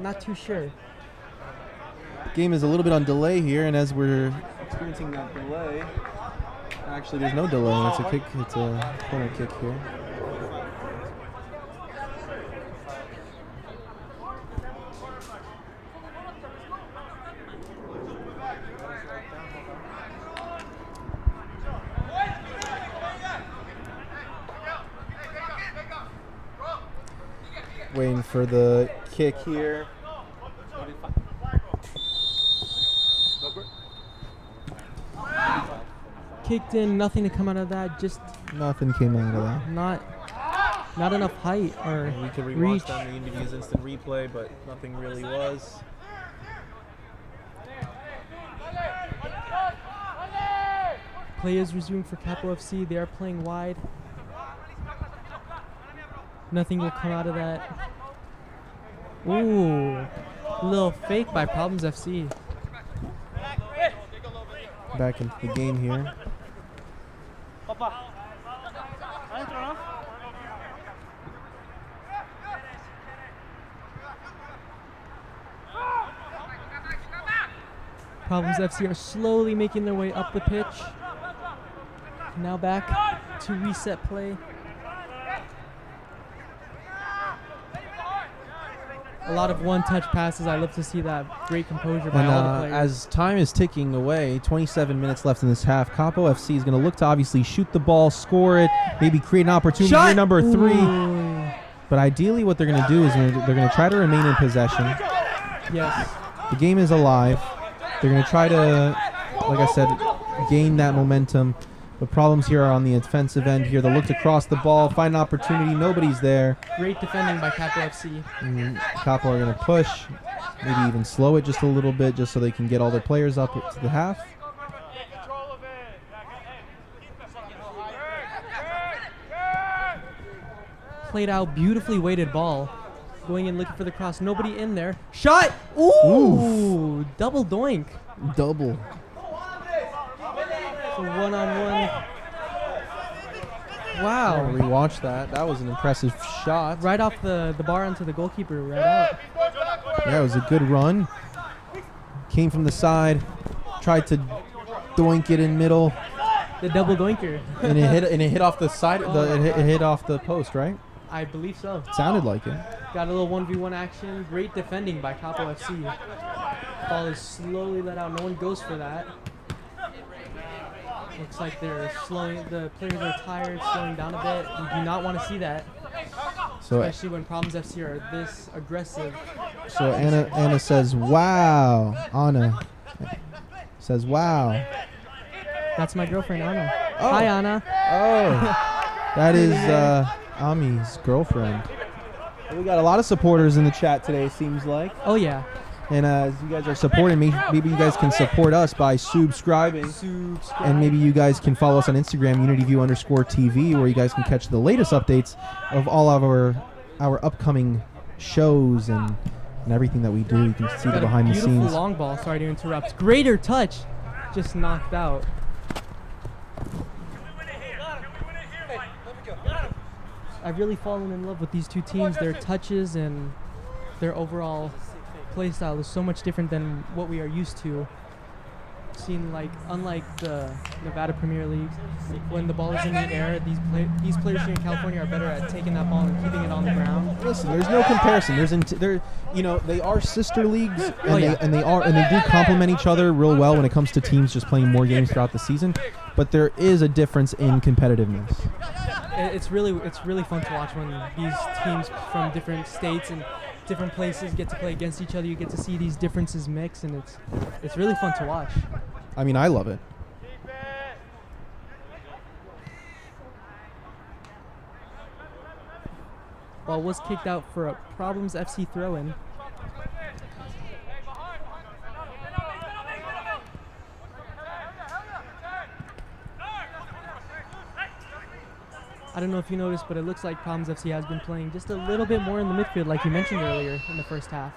not too sure. Game is a little bit on delay here, and as we're experiencing that delay, actually there's no delay. It's a kick. It's a corner kick here. Waiting for the kick here. Kicked in, nothing to come out of that. Just Nothing came out of that. not enough height or We could rewatch reach. that in the interviews instant replay, but nothing really was. Play is resumed for Capo FC. They are playing wide. Nothing will come out of that. Ooh, little fake by Problems FC. Back into the game here. Problems FC are slowly making their way up the pitch. Now back to reset play. A lot of one-touch passes. I love to see that. Great composure by And all the players. as time is ticking away, 27 minutes left in this half, Capo FC is going to look to obviously shoot the ball, score it, maybe create an opportunity. Shot! Year number 3. Ooh. But ideally what they're going to do is they're going to try to remain in possession. Yes. The game is alive. They're going to try to, like I said, gain that momentum. The problems here are on the offensive end here. They'll look to cross the ball, find an opportunity. Nobody's there. Great defending by Capo FC. Capo are going to push, maybe even slow it just a little bit just so they can get all their players up to the half. Played out, beautifully weighted ball. Going in, looking for the cross. Nobody in there. Shot! Ooh! Oof. Double doink. Double. So one-on-one. Wow. Rewatch that. That was an impressive shot. Right off the bar onto the goalkeeper. Right out. Yeah, it was a good run. Came from the side. Tried to doink it in middle. The double doinker. And it hit off the side. It hit off the post, right? I believe so. Sounded like it. Got a little 1v1 action. Great defending by Capo FC. Ball is slowly let out. No one goes for that. Looks like they're slowing. The players are tired, slowing down a bit. You do not want to see that, So especially when Problems FC are this aggressive. So Anna says, "Wow." Anna says, "Wow." That's my girlfriend, Anna. Oh. Hi, Anna. Oh, that is Ami's girlfriend. We got a lot of supporters in the chat today, it seems like. Oh, yeah. And as you guys are supporting me, maybe you guys can support us by subscribing. And maybe you guys can follow us on Instagram, UnityView_TV, where you guys can catch the latest updates of all of our upcoming shows and everything that we do. You can see the behind the scenes. Beautiful long ball. Sorry to interrupt. Greater touch. Just knocked out. I've really fallen in love with these two teams. Their touches and their overall play style is so much different than what we are used to. Seen unlike the Nevada Premier League, when the ball is in the air, these players here in California are better at taking that ball and keeping it on the ground. Listen, there's no comparison. They are sister leagues, and yeah. they do complement each other real well when it comes to teams just playing more games throughout the season. But there is a difference in competitiveness. It's really fun to watch when these teams from different states and different places get to play against each other. You get to see these differences mix, and it's really fun to watch. I mean, I love it. Ball was kicked out for a Problems FC throw-in. I don't know if you noticed, but it looks like Problems FC has been playing just a little bit more in the midfield, like you mentioned earlier in the first half.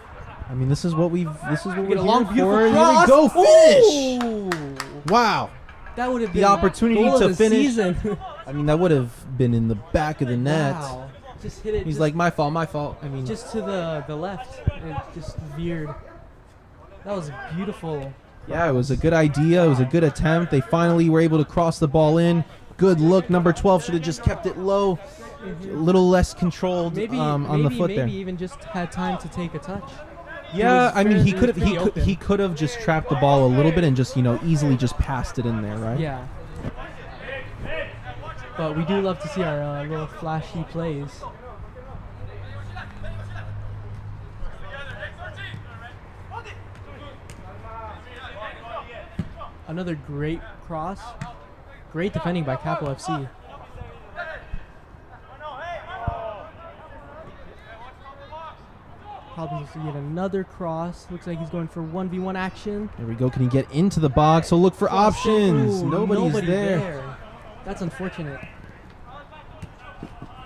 I mean, this is what we're Get a long, here beautiful for. cross. Here we go, finish! Ooh. Wow. That would have been The opportunity goal to of the finish. season. I mean, that would have been in the back of the net. Wow. Just hit it. He's just, like, my fault. I mean, just to the left. It just veered. That was beautiful. Yeah, it was a good idea. It was a good attempt. They finally were able to cross the ball in. Good look. Number 12 should have just kept it low. A little less controlled on the foot there. Maybe even just had time to take a touch. Yeah, I mean, he pretty he could have just trapped the ball a little bit and just, easily just passed it in there, right? Yeah. But we do love to see our little flashy plays. Another great cross. Great defending by Capo FC. Problems to get another cross. Looks like he's going for 1v1 action. There we go. Can he get into the box? So look for options. Ooh, Nobody's nobody there. That's unfortunate.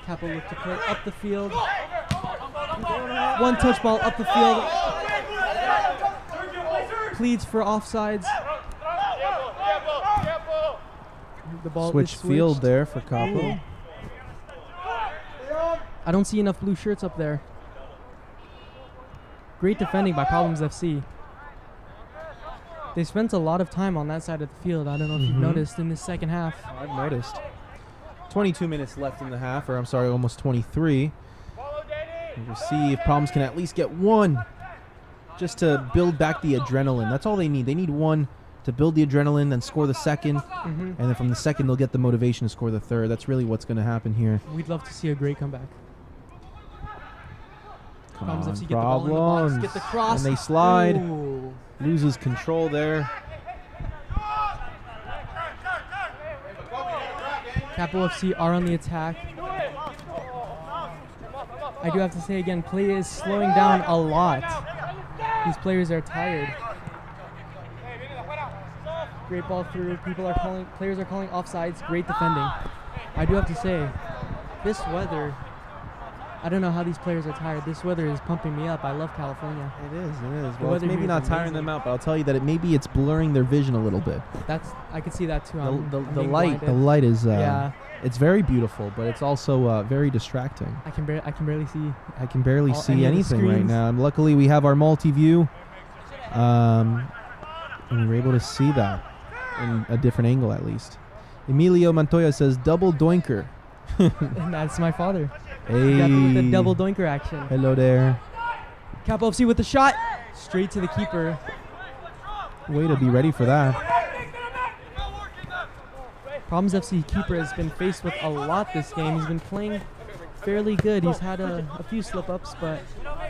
Capo looked to play up the field. One touch ball up the field. Pleads for offsides. The ball Switch is field switched. there for Capo. Ooh. I don't see enough blue shirts up there. Great defending by Problems FC. They spent a lot of time on that side of the field. I don't know if you've noticed in the second half. I've noticed. 22 minutes left in the half, or I'm sorry, almost 23. We'll see if Problems can at least get one just to build back the adrenaline. That's all they need. They need one to build the adrenaline, then score the second, and then from the second they'll get the motivation to score the third. That's really what's going to happen here. We'd love to see a great comeback. Come Problems on, FC get the ball in the box, Problems. get the cross. And they slide. Ooh. Loses control there. Capo FC are on the attack. I do have to say again, play is slowing down a lot. These players are tired. Great ball through. Players are calling offsides. Great defending. I do have to say, this weather, I don't know how these players are tired. This weather is pumping me up. I love California. It is. Well, it's weather maybe here not is tiring them out, but I'll tell you that maybe it's blurring their vision a little bit. I could see that too. The light is yeah. It's very beautiful, but it's also very distracting. I can barely see. I can barely any see of the anything right screens. now. And luckily, we have our multi-view, and we're able to see that in a different angle at least. Emilio Montoya says double doinker. And that's my father. Hey, Got with the double doinker action. hello there. Capo FC with the shot. Straight to the keeper. Way to be ready for that. Problems FC keeper has been faced with a lot this game. He's been playing fairly good. He's had a few slip-ups, but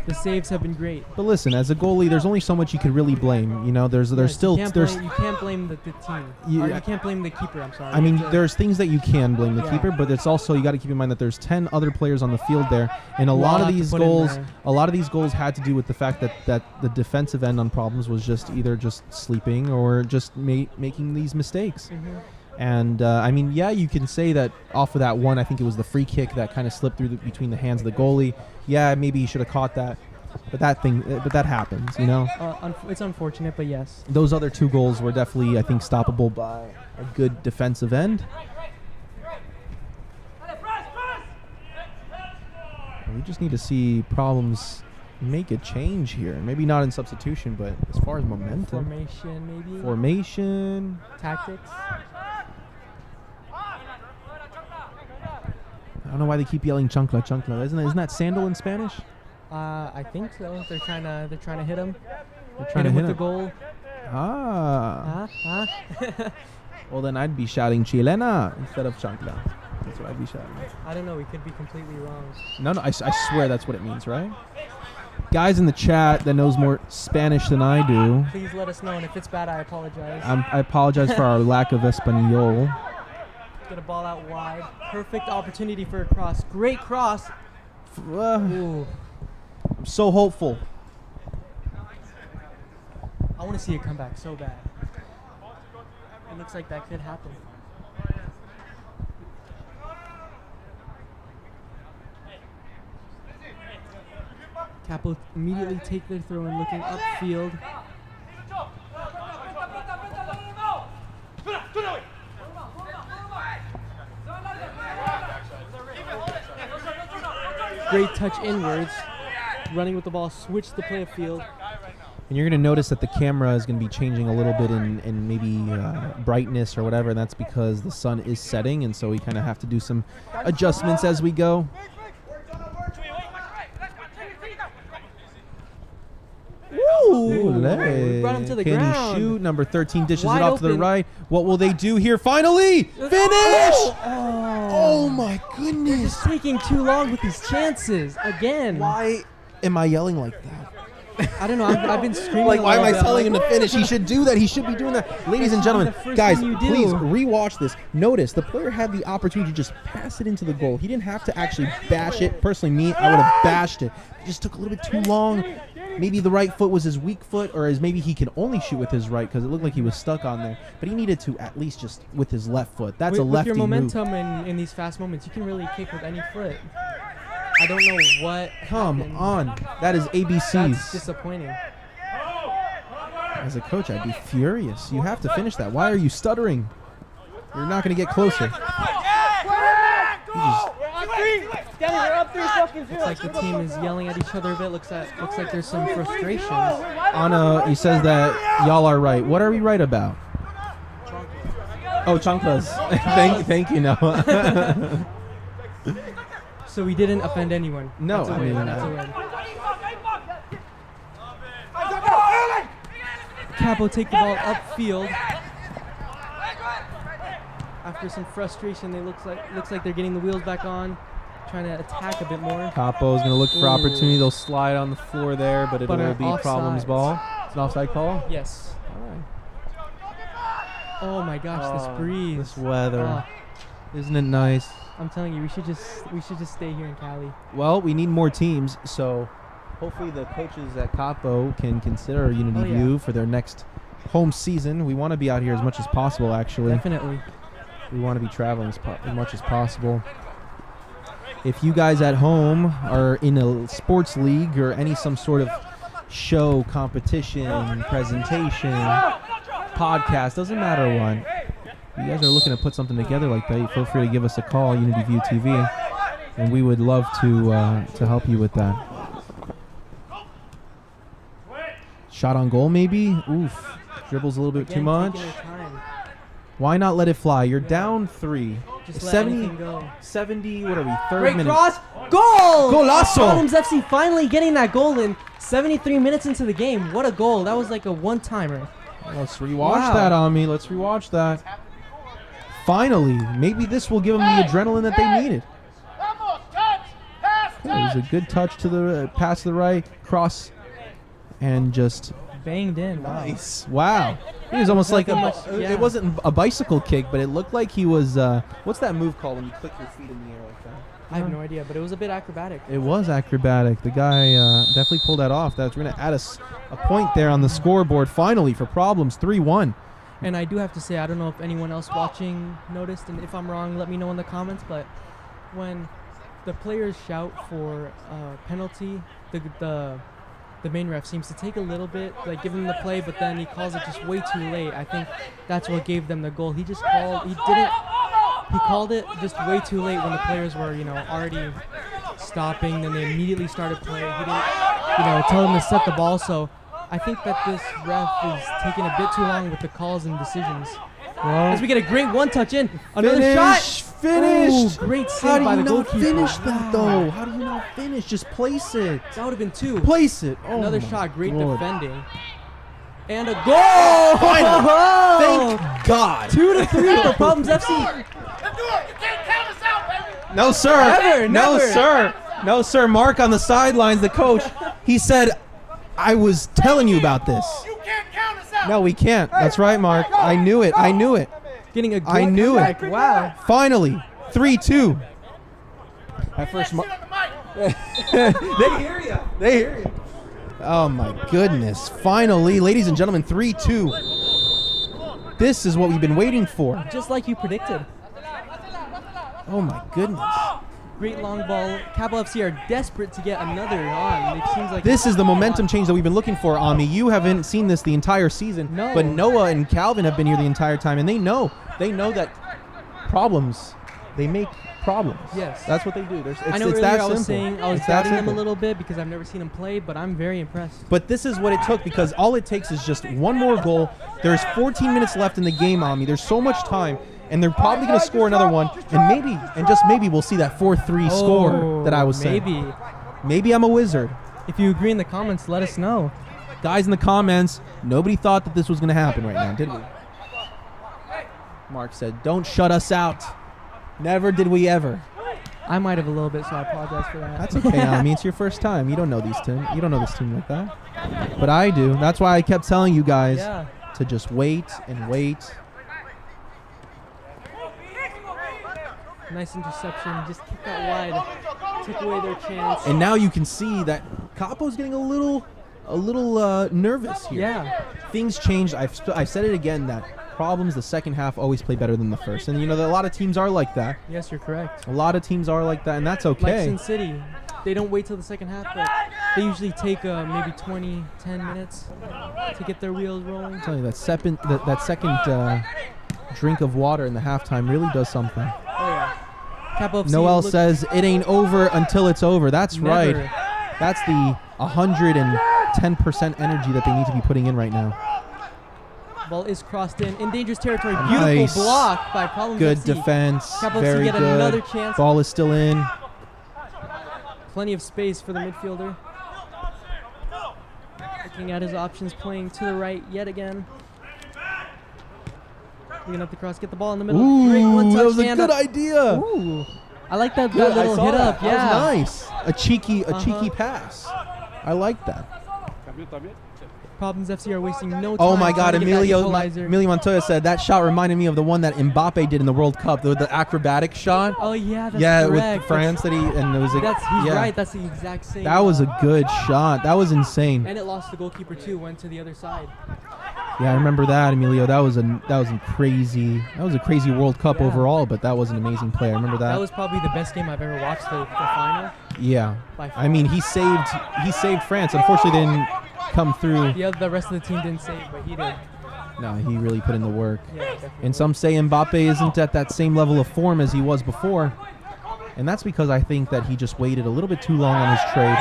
the saves have been great. But listen, as a goalie, there's only so much you could really blame. There's Yes, still you can't blame the team. Or you can't blame the keeper. I'm sorry. I mean, there's things that you can blame the Yeah. keeper, but it's also you got to keep in mind that there's 10 other players on the field there, and a Who all lot of have to these put in goals, there. had to do with the fact that the defensive end on Problems was just either just sleeping or just making these mistakes. And I mean, yeah, you can say that off of that one. I think it was the free kick that kind of slipped through between the hands of the goalie. Yeah, maybe he should have caught that, but that happens, It's unfortunate, but yes. Those other two goals were definitely, I think, stoppable by a good defensive end. We just need to see Problems make a change here. Maybe not in substitution, but as far as momentum. Formation, maybe. Formation. Tactics. I don't know why they keep yelling chancla, chancla. Isn't that sandal in Spanish? I think so. They're trying to hit him. They're trying to hit hit him with the him. goal. Well, then I'd be shouting chilena instead of chancla. That's what I'd be shouting. I don't know. We could be completely wrong. No, I swear that's what it means, right? Guys in the chat that knows more Spanish than I do, Please let us know, and if it's bad, I apologize. I apologize for our lack of Espanol. Get a ball out wide. Perfect opportunity for a cross. Great cross. Ooh. I'm so hopeful. I want to see a comeback so bad. It looks like that could happen. Capo immediately take their throw and looking upfield. Great touch inwards. Running with the ball, switch the play of field. And you're going to notice that the camera is going to be changing a little bit in maybe brightness or whatever. And that's because the sun is setting, and so we kind of have to do some adjustments as we go. Ooh, Olé. brought him to the Can ground. he shoot? Number 13 dishes Wide it off to the open. right. What will they do here? Finally! Finish! Oh my goodness. Just taking too long with these chances again. Why am I yelling like that? I don't know. I've been screaming. Like, a why am I little bit. telling him to finish? He should do that. He should be doing that. Ladies and gentlemen, the first guys, thing you do. please rewatch this. Notice the player had the opportunity to just pass it into the goal. He didn't have to actually bash it. Personally, me, I would have bashed it. It just took a little bit too long. Maybe the right foot was his weak foot, or maybe he can only shoot with his right because it looked like he was stuck on there. But he needed to at least just with his left foot. That's a lefty With your move. momentum in these fast moments, you can really kick with any foot. I don't know what Come happened. on. That is That's ABCs. disappointing. As a coach, I'd be furious. You have to finish that. Why are you stuttering? You're not going to get closer. Looks like the team is yelling at each other a bit. Looks like there's some frustration. Anna, he says that y'all are right. What are we right about? Oh, chanclas. thank you, Noah. So we didn't offend anyone. No, That's a I win. mean, That's a win. Capo take the ball upfield. After some frustration, they looks like they're getting the wheels back on, trying to attack a bit more. Capo's going to look for Ooh. opportunity. They'll slide on the floor there, but it But will an be Problems offsides. ball. It's an offside call? Yes. All right. Oh my gosh, this breeze. This weather. Ah, Isn't it nice? I'm telling you, we should just stay here in Cali. Well, we need more teams, so hopefully the coaches at Capo can consider Unity Oh, yeah. View for their next home season. We want to be out here as much as possible, actually. Definitely. We want to be traveling as much as possible. If you guys at home are in a sports league or some sort of show, competition, presentation, podcast, doesn't matter what. If you guys are looking to put something together like that, feel free to give us a call, Unity View TV, and we would love to help you with that. Shot on goal, maybe? Oof. Dribbles a little bit Again, too much. taking their time. Why not let it fly? You're down 3. Just let 70, anything go. 70, what are we, third Great minute? cross. Goal! Golazo! Problems FC finally getting that goal in 73 minutes into the game. What a goal. That was like a one-timer. Let's rewatch Wow. that on me. Let's rewatch that. Finally, maybe this will give them the adrenaline that they needed. It was a good touch to the pass to the right, cross, and just Banged in. Wow. nice. Wow. It was almost like Nothing a, much- yeah. it wasn't a bicycle kick, but it looked like he was, what's that move called when you click your feet in the air like that? I have no idea, but it was a bit acrobatic. It was acrobatic. The guy definitely pulled that off. We're going to add us a point there on the scoreboard finally for Problems, 3-1. And I do have to say, I don't know if anyone else watching noticed, and if I'm wrong, let me know in the comments, but when the players shout for penalty, the main ref seems to take a little bit, like give them the play, but then he calls it just way too late. I think that's what gave them the goal. He called it just way too late when the players were, already stopping, then they immediately started playing. He didn't, tell them to set the ball, so I think that this ref is taking a bit too long with the calls and decisions. As we get a great one-touch in, another shot. Finished. Ooh, great How save do by you the not goalkeeper. finish that, Wow. though? How do you not finish? Just place it. That would have been 2. Place it. Oh Another my shot, great Lord. defending. And a goal! Finally. Thank God. 2-3 for Problems FC. No, sir. Never, No, never. sir. No, sir. Mark on the sidelines, the coach, he said, I was telling you about this. You can't count us out. No, we can't. That's right, Mark. I knew it. I knew it. Getting a I great knew it. comeback. Wow. Finally, 3-2. At first, Sit on the mic. they hear you. They hear you. Oh my goodness! Finally, ladies and gentlemen, 3-2. This is what we've been waiting for. Just like you predicted. Oh my goodness! Great long ball. Capo FC are desperate to get another on. It seems like This is the momentum change that we've been looking for, Ami. You haven't seen this the entire season, No. but Noah and Calvin have been here the entire time, and they know that Problems They make problems. Yes. That's what they do. I know it's earlier that I was simple. saying I was It's that doubting them a simple. little bit because I've never seen them play, but I'm very impressed. But this is what it took, because all it takes is just one more goal. There's 14 minutes left in the game, Ami. There's so much time, and they're probably going to score another one. And maybe, and just maybe, we'll see that 4-3 score that I was saying. Maybe. Maybe I'm a wizard. If you agree in the comments, let us know. Guys in the comments, nobody thought that this was going to happen right now, did we? Mark said, don't shut us out. Never did we ever. I might have a little bit, so I apologize for that. That's okay, Ami. It's your first time. You don't know these team. You don't know this team like that. But I do. That's why I kept telling you guys to just wait and wait. Nice interception. Just kick that wide. Took away their chance. And now you can see that Capo's getting a little nervous here. Yeah. Things changed. I've said it again that problems the second half always play better than the first. And you know, a lot of teams are like that. Yes, you're correct. A lot of teams are like that, and that's Like okay. Sin City. They don't wait till the second half, but they usually take maybe 10 minutes to get their wheels rolling. I'm telling you, that second drink of water in the halftime really does something. Oh, yeah. Capo FC Noel says it ain't over until it's over. That's right. Never. That's the 110% energy that they need to be putting in right now. Ball is crossed in dangerous territory. Beautiful Nice. block by Problems Good FC. defense. Capo FC Very get another good. chance. Ball is still in. Plenty of space for the midfielder. Looking at his options, playing to the right yet again. Looking up the cross, get the ball in the middle. Great one Ooh, touch that was a hand good up. idea. Ooh, I like that, Good, that little I saw hit that. up. Yeah, That was nice. A cheeky pass. I like that. Problems FC are wasting no time. Oh my God, trying to get that Emilio equalizer. Montoya said that shot reminded me of the one that Mbappe did in the World Cup, the acrobatic shot. Oh yeah, that's correct. With France he's He's right. That's the exact same. That was a good shot. That was insane. And it lost the goalkeeper too. Went to the other side. Yeah, I remember that, Emilio. That was a crazy World Cup overall, but that was an amazing play. I remember that. That was probably the best game I've ever watched. The final. Yeah. By far. I mean, he saved France. Unfortunately, they didn't come through. The rest of the team didn't save, but he did. No, he really put in the work. Yeah, definitely. And some say Mbappe isn't at that same level of form as he was before. And that's because I think that he just waited a little bit too long on his trade.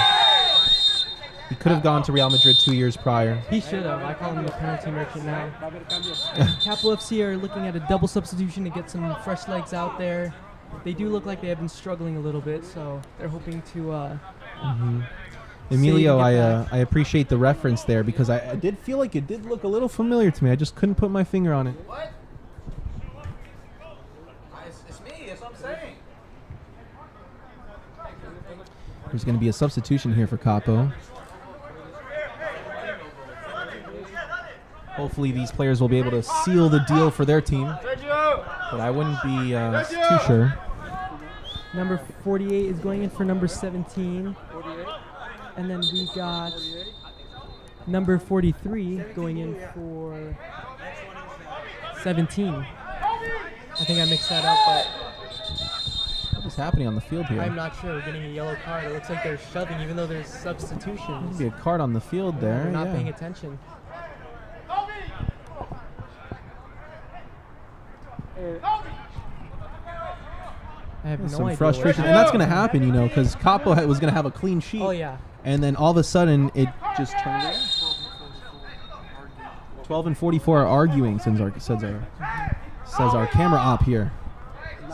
He could have gone to Real Madrid 2 years prior. He should have. I call him the penalty merchant now. Capo FC are looking at a double substitution to get some fresh legs out there. They do look like they have been struggling a little bit, so they're hoping to Emilio, save and get back. I appreciate the reference there because I did feel like it did look a little familiar to me. I just couldn't put my finger on it. What? It's me. That's what I'm saying. There's going to be a substitution here for Capo. Hopefully these players will be able to seal the deal for their team. But I wouldn't be too sure. Number 48 is going in for number 17. And then we got number 43 going in for 17. I think I mixed that up, but What is happening on the field here? I'm not sure. We're getting a yellow card. It looks like they're shoving, even though there's substitutions. Maybe a card on the field there. They're not yeah. paying attention. I have no Some idea. frustration, what- and that's going to happen, you know, because Capo was going to have a clean sheet. Oh yeah. And then all of a sudden, it just turned around. 12 and 44 are arguing, says our camera op here.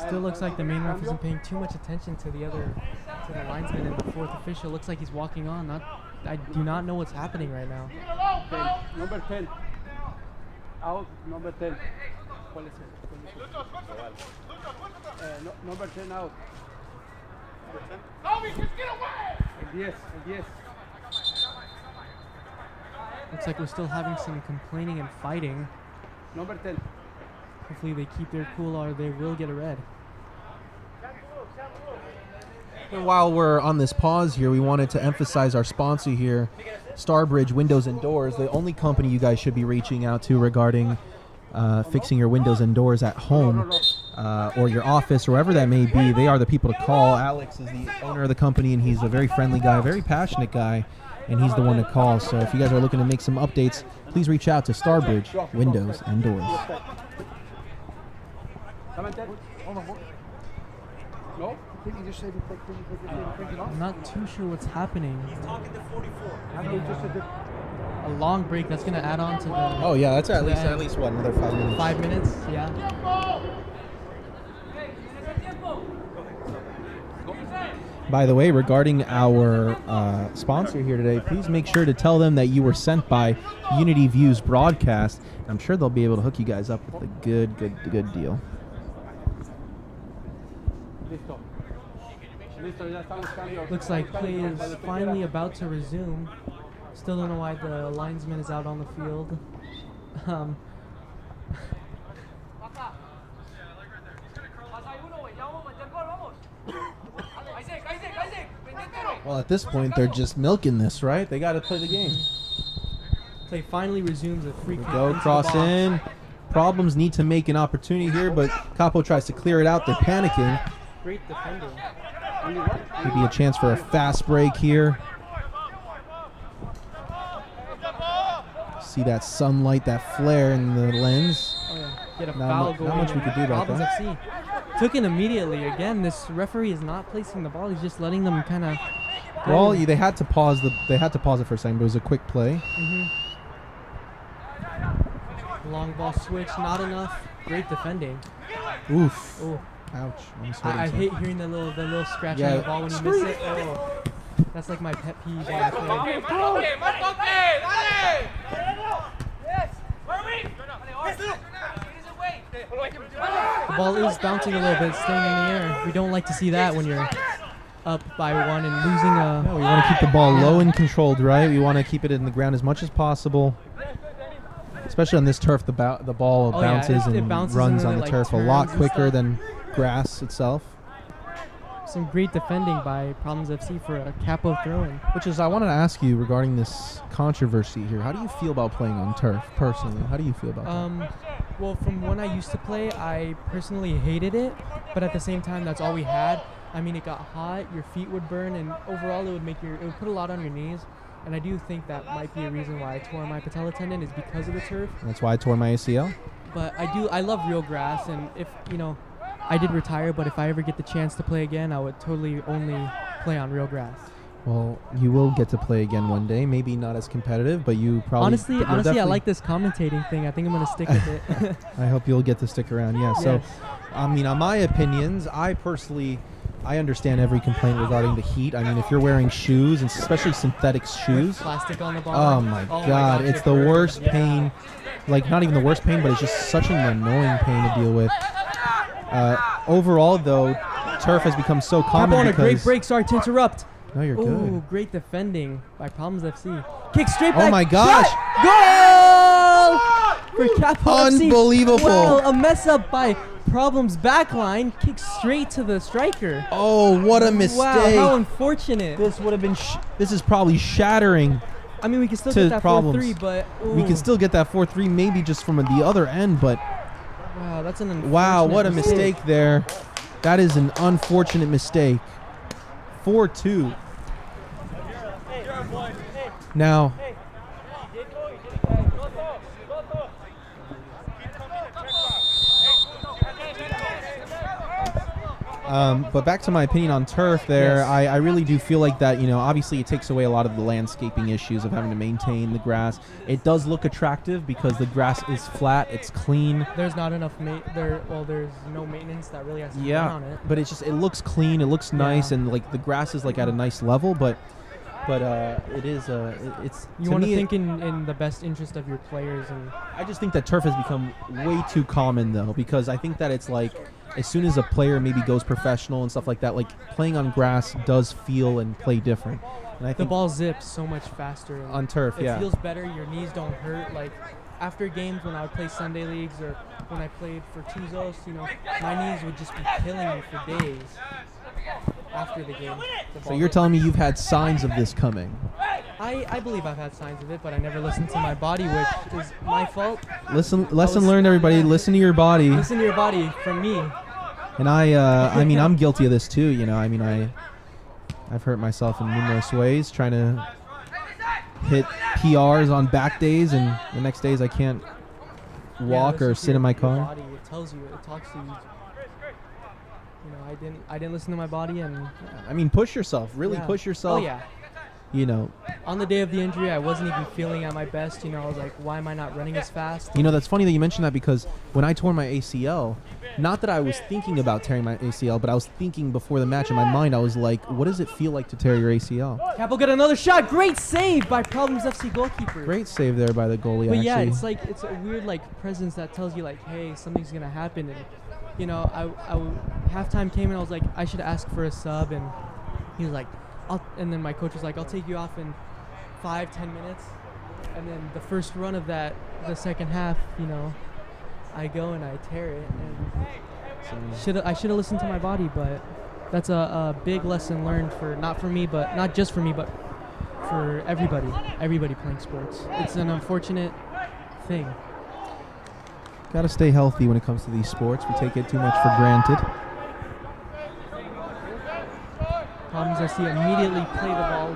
Still looks like the main ref isn't paying too much attention to the linesman and the fourth official. Looks like he's walking on. I do not know what's happening right now. Number 10. Out, number 10. ¿Cuál es number 10 out. El 10. Looks like we're still having some complaining and fighting. Number 10. Hopefully they keep their cool or they will get a red. And while we're on this pause here, we wanted to emphasize our sponsor here, Starbridge Windows and Doors, the only company you guys should be reaching out to regarding fixing your windows and doors at home or your office or wherever that may be. They are the people to call. Alex is the owner of the company, and he's a very friendly guy, very passionate guy, and he's the one to call. So if you guys are looking to make some updates, please reach out to Starbridge Windows and Doors. He just said he picked it off. I'm not too sure what's happening. He's talking to 44. I know, just A long break that's gonna add on to the Oh yeah, that's at Yeah. least what, another 5 minutes. 5 minutes. Yeah. By the way, regarding our sponsor here today, please make sure to tell them that you were sent by Unity Views Broadcast. I'm sure they'll be able to hook you guys up with a good deal. Listo. Listo, ya estamos cambios. Looks like play is finally about to resume. Still don't know why the linesman is out on the field. Well, at this point, they're just milking this, right? They got to play the game. Play finally resumes a free kick. Go into the cross box. in. Problems need to make an opportunity here, but Capo tries to clear it out. They're panicking. Great defending. Maybe a chance for a fast break here. See that sunlight, that flare in the lens. Oh yeah, get a Not foul mu- going. not much we could do about Problems that. FC took it immediately. Again, this referee is not placing the ball. He's just letting them kind of. Well, they had to pause it for a second, but it was a quick play. Long ball switch, not enough. Great defending. Oof. Oh, Ouch. Almost hurt I himself. hate hearing the little scratch Yeah. on the ball when you miss it. Oh, that's like my pet peeve when I play. The ball is bouncing a little bit, staying in the air. We don't like to see that when you're up by one and losing a. Yeah, we want to keep the ball low and controlled, right? We want to keep it in the ground as much as possible. Especially on this turf, the ball Oh, yeah, bounces it and bounces runs and on it, the like, turf a lot turns and quicker stuff. than grass itself. Some great defending by Problems FC for a Capo throw-in. Which is, I wanted to ask you regarding this controversy here. How do you feel about playing on turf, personally? How do you feel about that? Well, from when I used to play, I personally hated it, but at the same time, that's all we had. I mean, it got hot, your feet would burn, and overall, it would put a lot on your knees. And I do think that might be a reason why I tore my patella tendon is because of the turf. That's why I tore my ACL. But I love real grass, and if I did retire, but if I ever get the chance to play again, I would totally only play on real grass. Well, you will get to play again one day. Maybe not as competitive, but you probably. Honestly, you're I definitely- like this commentating thing. I think I'm gonna stick with it. I hope you'll get to stick around. Yeah. So, Yes. I mean, on my opinions, I understand every complaint regarding the heat. I mean, if you're wearing shoes, and especially synthetic shoes, Plastic on the ball. oh my God, it's the worst pain. Like, not even the worst pain, but it's just such an annoying pain to deal with. Overall, though, turf has become so common Capo on a because. great break. Sorry to interrupt. No, you're Ooh, good. great defending by Problems FC. Kick straight Oh back. my gosh. Shot! Goal for Capo FC. Unbelievable. Well, a mess up by Problems backline. Kick straight to the striker. Oh, what a mistake! Wow, how unfortunate. This would have been. This is probably shattering. I mean, we can still to get that Problems. 4-3, but We can ooh. still get that 4-3, maybe just from the other end, but Wow, that's an unfortunate wow, what a mistake there. That is an unfortunate mistake. 4-2. Now, but back to my opinion on turf there, Yes. I really do feel like that, obviously it takes away a lot of the landscaping issues of having to maintain the grass. It does look attractive because the grass is flat, it's clean. There's not enough there's no maintenance that really has to be done Yeah, on it. but it looks clean, it looks nice, Yeah. and like the grass is like at a nice level, but it is it's You to want to me, think in the best interest of your players, and I just think that turf has become way too common though, because I think that it's like as soon as a player maybe goes professional and stuff like that, like playing on grass does feel and play different. And I the think ball zips so much faster. and on turf, it yeah. feels better. Your knees don't hurt. Like after games when I would play Sunday leagues or when I played for Tuzos, my knees would just be killing me for days after the game. So you're telling me you've had signs of this coming? I believe I've had signs of it, but I never listened to my body, which is my fault. Lesson learned, everybody. Listen to your body. Listen to your body from me. And I mean, I'm guilty of this too. I mean, I've hurt myself in numerous ways trying to hit PRs on back days, and the next days I can't walk Yeah, or listen to sit in my your car. body. It tells you. It talks to you. You know, I didn't listen to my body, and I mean, push yourself. Really yeah. push yourself. Oh yeah. You know, On the day of the injury, I wasn't even feeling at my best. You know, I was like, why am I not running as fast? that's funny that you mentioned that, because when I tore my ACL, not that I was thinking about tearing my ACL, but I was thinking before the match in my mind, I was like, what does it feel like to tear your ACL? Capo got another shot. Great save by Problems FC goalkeeper. Great save there by the goalie, But actually. yeah, it's like it's a weird like presence that tells you like, hey, something's gonna happen. And you know, halftime came and I was like, I should ask for a sub, and he was like, and then my coach was like, I'll take you off in 5-10 minutes. And then the first run of the second half, you know, I go and I tear it. And I should have listened to my body, but that's a big lesson learned not just for me, but for everybody playing sports. It's an unfortunate thing. Got to stay healthy when it comes to these sports. We take it too much for granted. Problems FC immediately play the ball.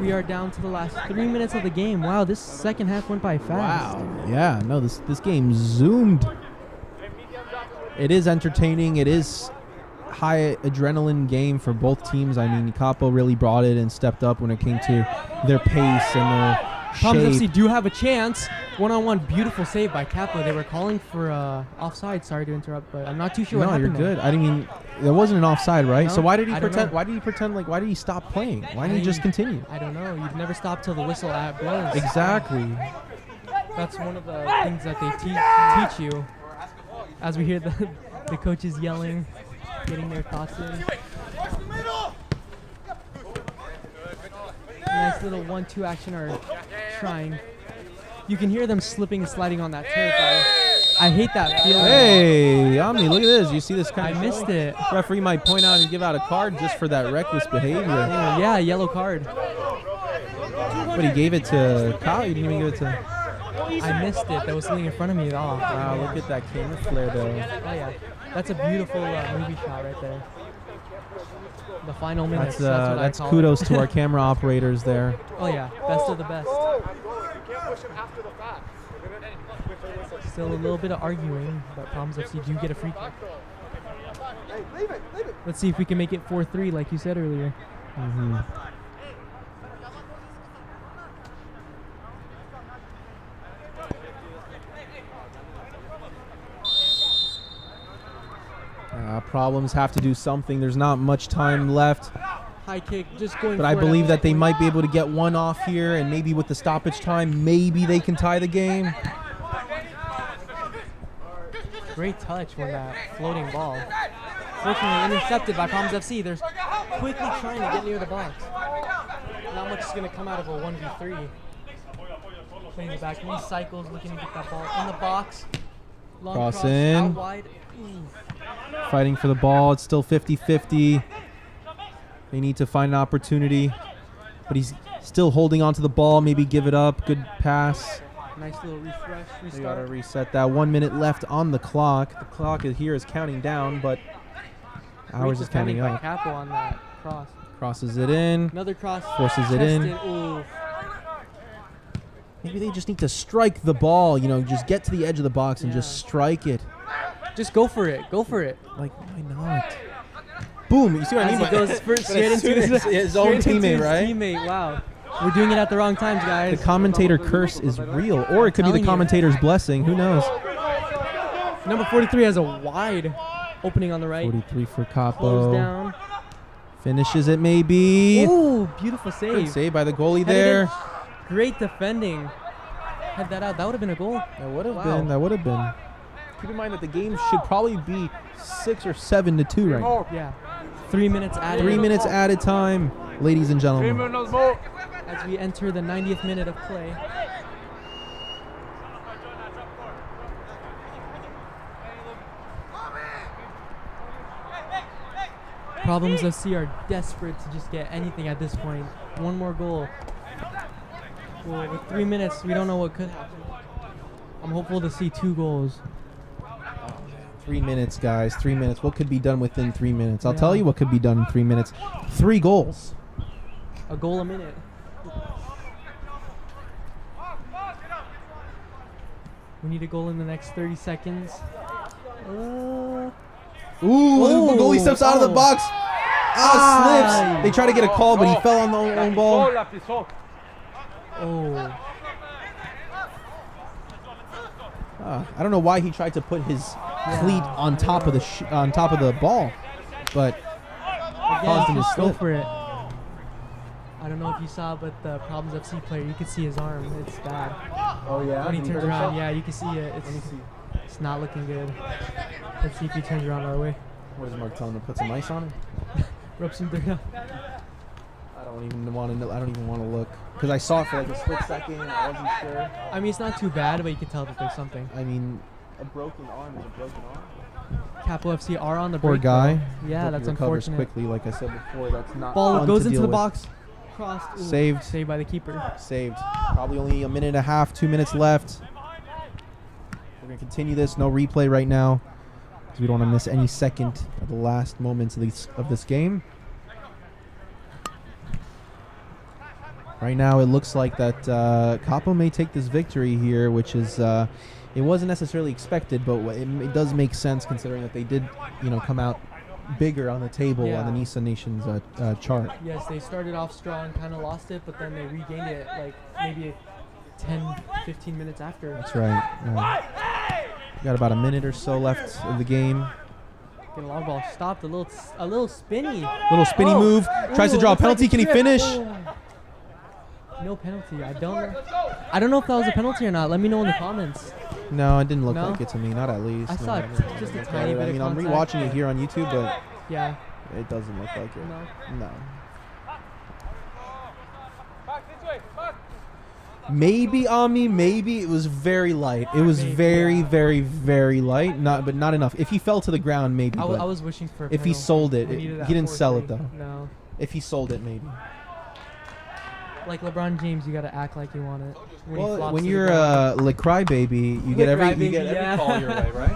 We are down to the last 3 minutes of the game. Wow, this second half went by fast. Wow. Yeah, no, this game zoomed. It is entertaining. It is high adrenaline game for both teams. I mean, Capo really brought it and stepped up when it came to their pace and their Problems shape. FC do have a chance. One-on-one, beautiful save by Capo. They were calling for offside. Sorry to interrupt, but I'm not too sure what No, happened. you're good. I mean, there wasn't an offside, right? No, so why did he I don't pretend? know. Why did he pretend? Like, why did he stop playing? Why didn't he just continue? I don't know. You've never stopped till the whistle blows. Exactly. That's one of the things that they teach you. As we hear the coaches yelling, getting their thoughts in. Nice little 1-2 action are trying. You can hear them slipping and sliding on that turf. I hate that feeling. Hey, Omni, look at this. You see this kind I of missed it. referee might point out and give out a card just for that reckless behavior. Oh, yeah, yellow card. But he gave it to Kyle. He didn't even give it to. I missed it. There was something in front of me. Oh, Wow, look at that camera flare though. Oh yeah, that's a beautiful movie shot right there. The final minutes. That's what I call kudos it. to our camera operators there. Oh yeah, best of the best. Still a little bit of arguing, but Problems FC do get a free kick. Let's see if we can make it 4-3 like you said earlier. Problems have to do something. There's not much time left. High kick, just going. But I for it believe at that they this might point. be able to get one off here, and maybe with the stoppage time, maybe they can tie the game. Great touch when that floating ball. Fortunately intercepted by Problems FC. They're quickly trying to get near the box. Not much is going to come out of a 1v3. Playing the back, recycles, looking to get that ball in the box. Long Cross cross in. out wide. Ooh. Fighting for the ball. It's still 50-50. They need to find an opportunity. But he's still holding on to the ball. Maybe give it up. Good pass. Nice little refresh, They got to restart. reset that. 1 minute left on the clock. The clock is counting down, but ours Great is counting defending by up. Capo on that cross. Crosses it in. Another cross. Forces it in. Chested. Ooh. Maybe they just need to strike the ball. You know, just get to the edge of the box and just strike it. Just go for it. Go for it. Like, why not? Boom! You see what I As mean? he goes first, But straight as into soon as his own straight into teammate, his right? Teammate. Wow. We're doing it at the wrong times, guys. The commentator curse is real, or it could be the telling you. commentator's blessing. Who knows? Number 43 has a wide opening on the right. 43 for Close Capo. down. Finishes it maybe. Ooh, beautiful Good save. save by the goalie Headed there. in. Great defending. Head that out. That would have been a goal. That would have Wow. been. That would have been. Keep in mind that the game should probably be 6 or 7-2 right now. Yeah. 3 minutes added. 3 minutes added time, ladies and gentlemen. As we enter the 90th minute of play. Problems FC are desperate to just get anything at this point. One more goal. Well, with 3 minutes, we don't know what could happen. I'm hopeful to see 2 goals. 3 minutes, guys. 3 minutes. What could be done within 3 minutes? I'll Yeah. tell you what could be done in 3 minutes. 3 goals. A goal a minute. We need a goal in the next 30 seconds. Ooh, the goalie steps out of the box. Slips. They try to get a call, but he fell on the own ball. Oh. I don't know why he tried to put his cleat on top of the ball, but caused him to Go slip. for it. I don't know if you saw, but the Problems FC player, you can see his arm. It's bad. Oh yeah. When he turns around, yeah, you can see it. It's not looking good. Let's see if he turns around our way. What is Mark telling him to put some ice on him? Rub some dirt up. I don't even want to look because I saw it for like a split second. I wasn't sure. I mean, it's not too bad, but you can tell that there's something. I mean, a broken arm is a broken arm. Capo FC are on the Poor break. guy. Though. Yeah, Hope that's he recovers unfortunate. quickly, like I said before. That's not Ball fun goes to into deal the with. box. Crossed. Ooh, Saved. Saved by the keeper. Saved. Probably only a minute and a half, 2 minutes left. We're gonna continue this. No replay right now, because we don't want to miss any second of the last moments of this game. Right now, it looks like that Capo may take this victory here, which is it wasn't necessarily expected, but it does make sense considering that they did, come out bigger on the table on the Nisa Nations chart. Yes, they started off strong, kind of lost it, but then they regained it like maybe 10, 15 minutes after. That's right. Got about a minute or so left of the game. Get a long ball stopped, a little spinny. Little spinny move. Tries to draw a looks like penalty. Can he tripped. finish? Oh. No penalty. I don't know if that was a penalty or not. Let me know in the comments. No, it didn't look No? like it to me. Not at least. I saw No, it, no, just a no. tiny bit I of mean, I'm contact. rewatching it here on YouTube, but Yeah. it doesn't look like it. No. Maybe Ami, maybe it was very light. It was Maybe, very, yeah. very, very light. But not enough. If he fell to the ground, maybe. I but was wishing for a if he penalty. sold it, We he needed that didn't sell 4-3. it though. No. If he sold it, maybe. Like LeBron James, you gotta act like you want it. When he Well, flops when to the you're ground. Le Crybaby, you get every Crybaby, yeah. call your way, right?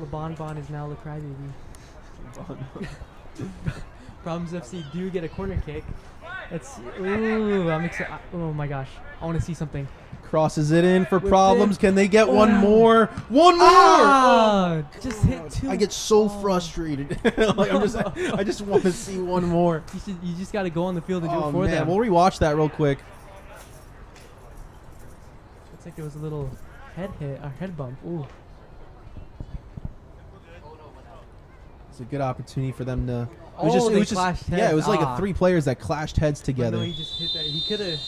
LeBron Bond is now the crybaby. Problems FC do get a corner kick. I'm excited. Oh my gosh. I want to see something. Crosses it in for Whipped Problems. in. Can they get one Oh. more? One more! Ah, just hit two. I get so frustrated. I just want to see one more. You just gotta go on the field and do Oh it for man, them. we'll rewatch that real quick. Looks like there was a little head hit, a head bump. Ooh. It's a good opportunity for them to. They clashed yeah, it was heads. like 3 players that clashed heads But together. no, he just hit that. He could have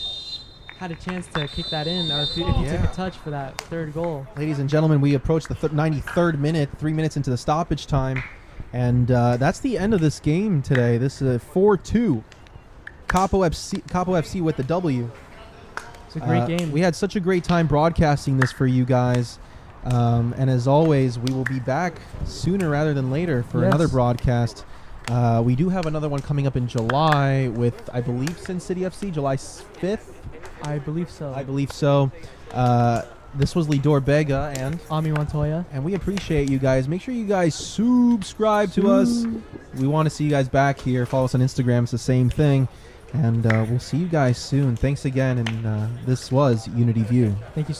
had a chance to kick that in, or if he took Yeah. a touch for that third goal. Ladies and gentlemen, we approach the 93rd minute, 3 minutes into the stoppage time, and that's the end of this game today. This is 4-2. Capo FC with the W. It's a great game. We had such a great time broadcasting this for you guys. And as always, we will be back sooner rather than later for Yes. another broadcast. We do have another one coming up in July with, I believe, Sin City FC, July 5th. I believe so. I believe so. This was Lidor Bega, Ami Montoya. and we appreciate you guys. Make sure you guys subscribe to us. We want to see you guys back here. Follow us on Instagram. It's the same thing. And we'll see you guys soon. Thanks again. And this was Unity View. Thank you.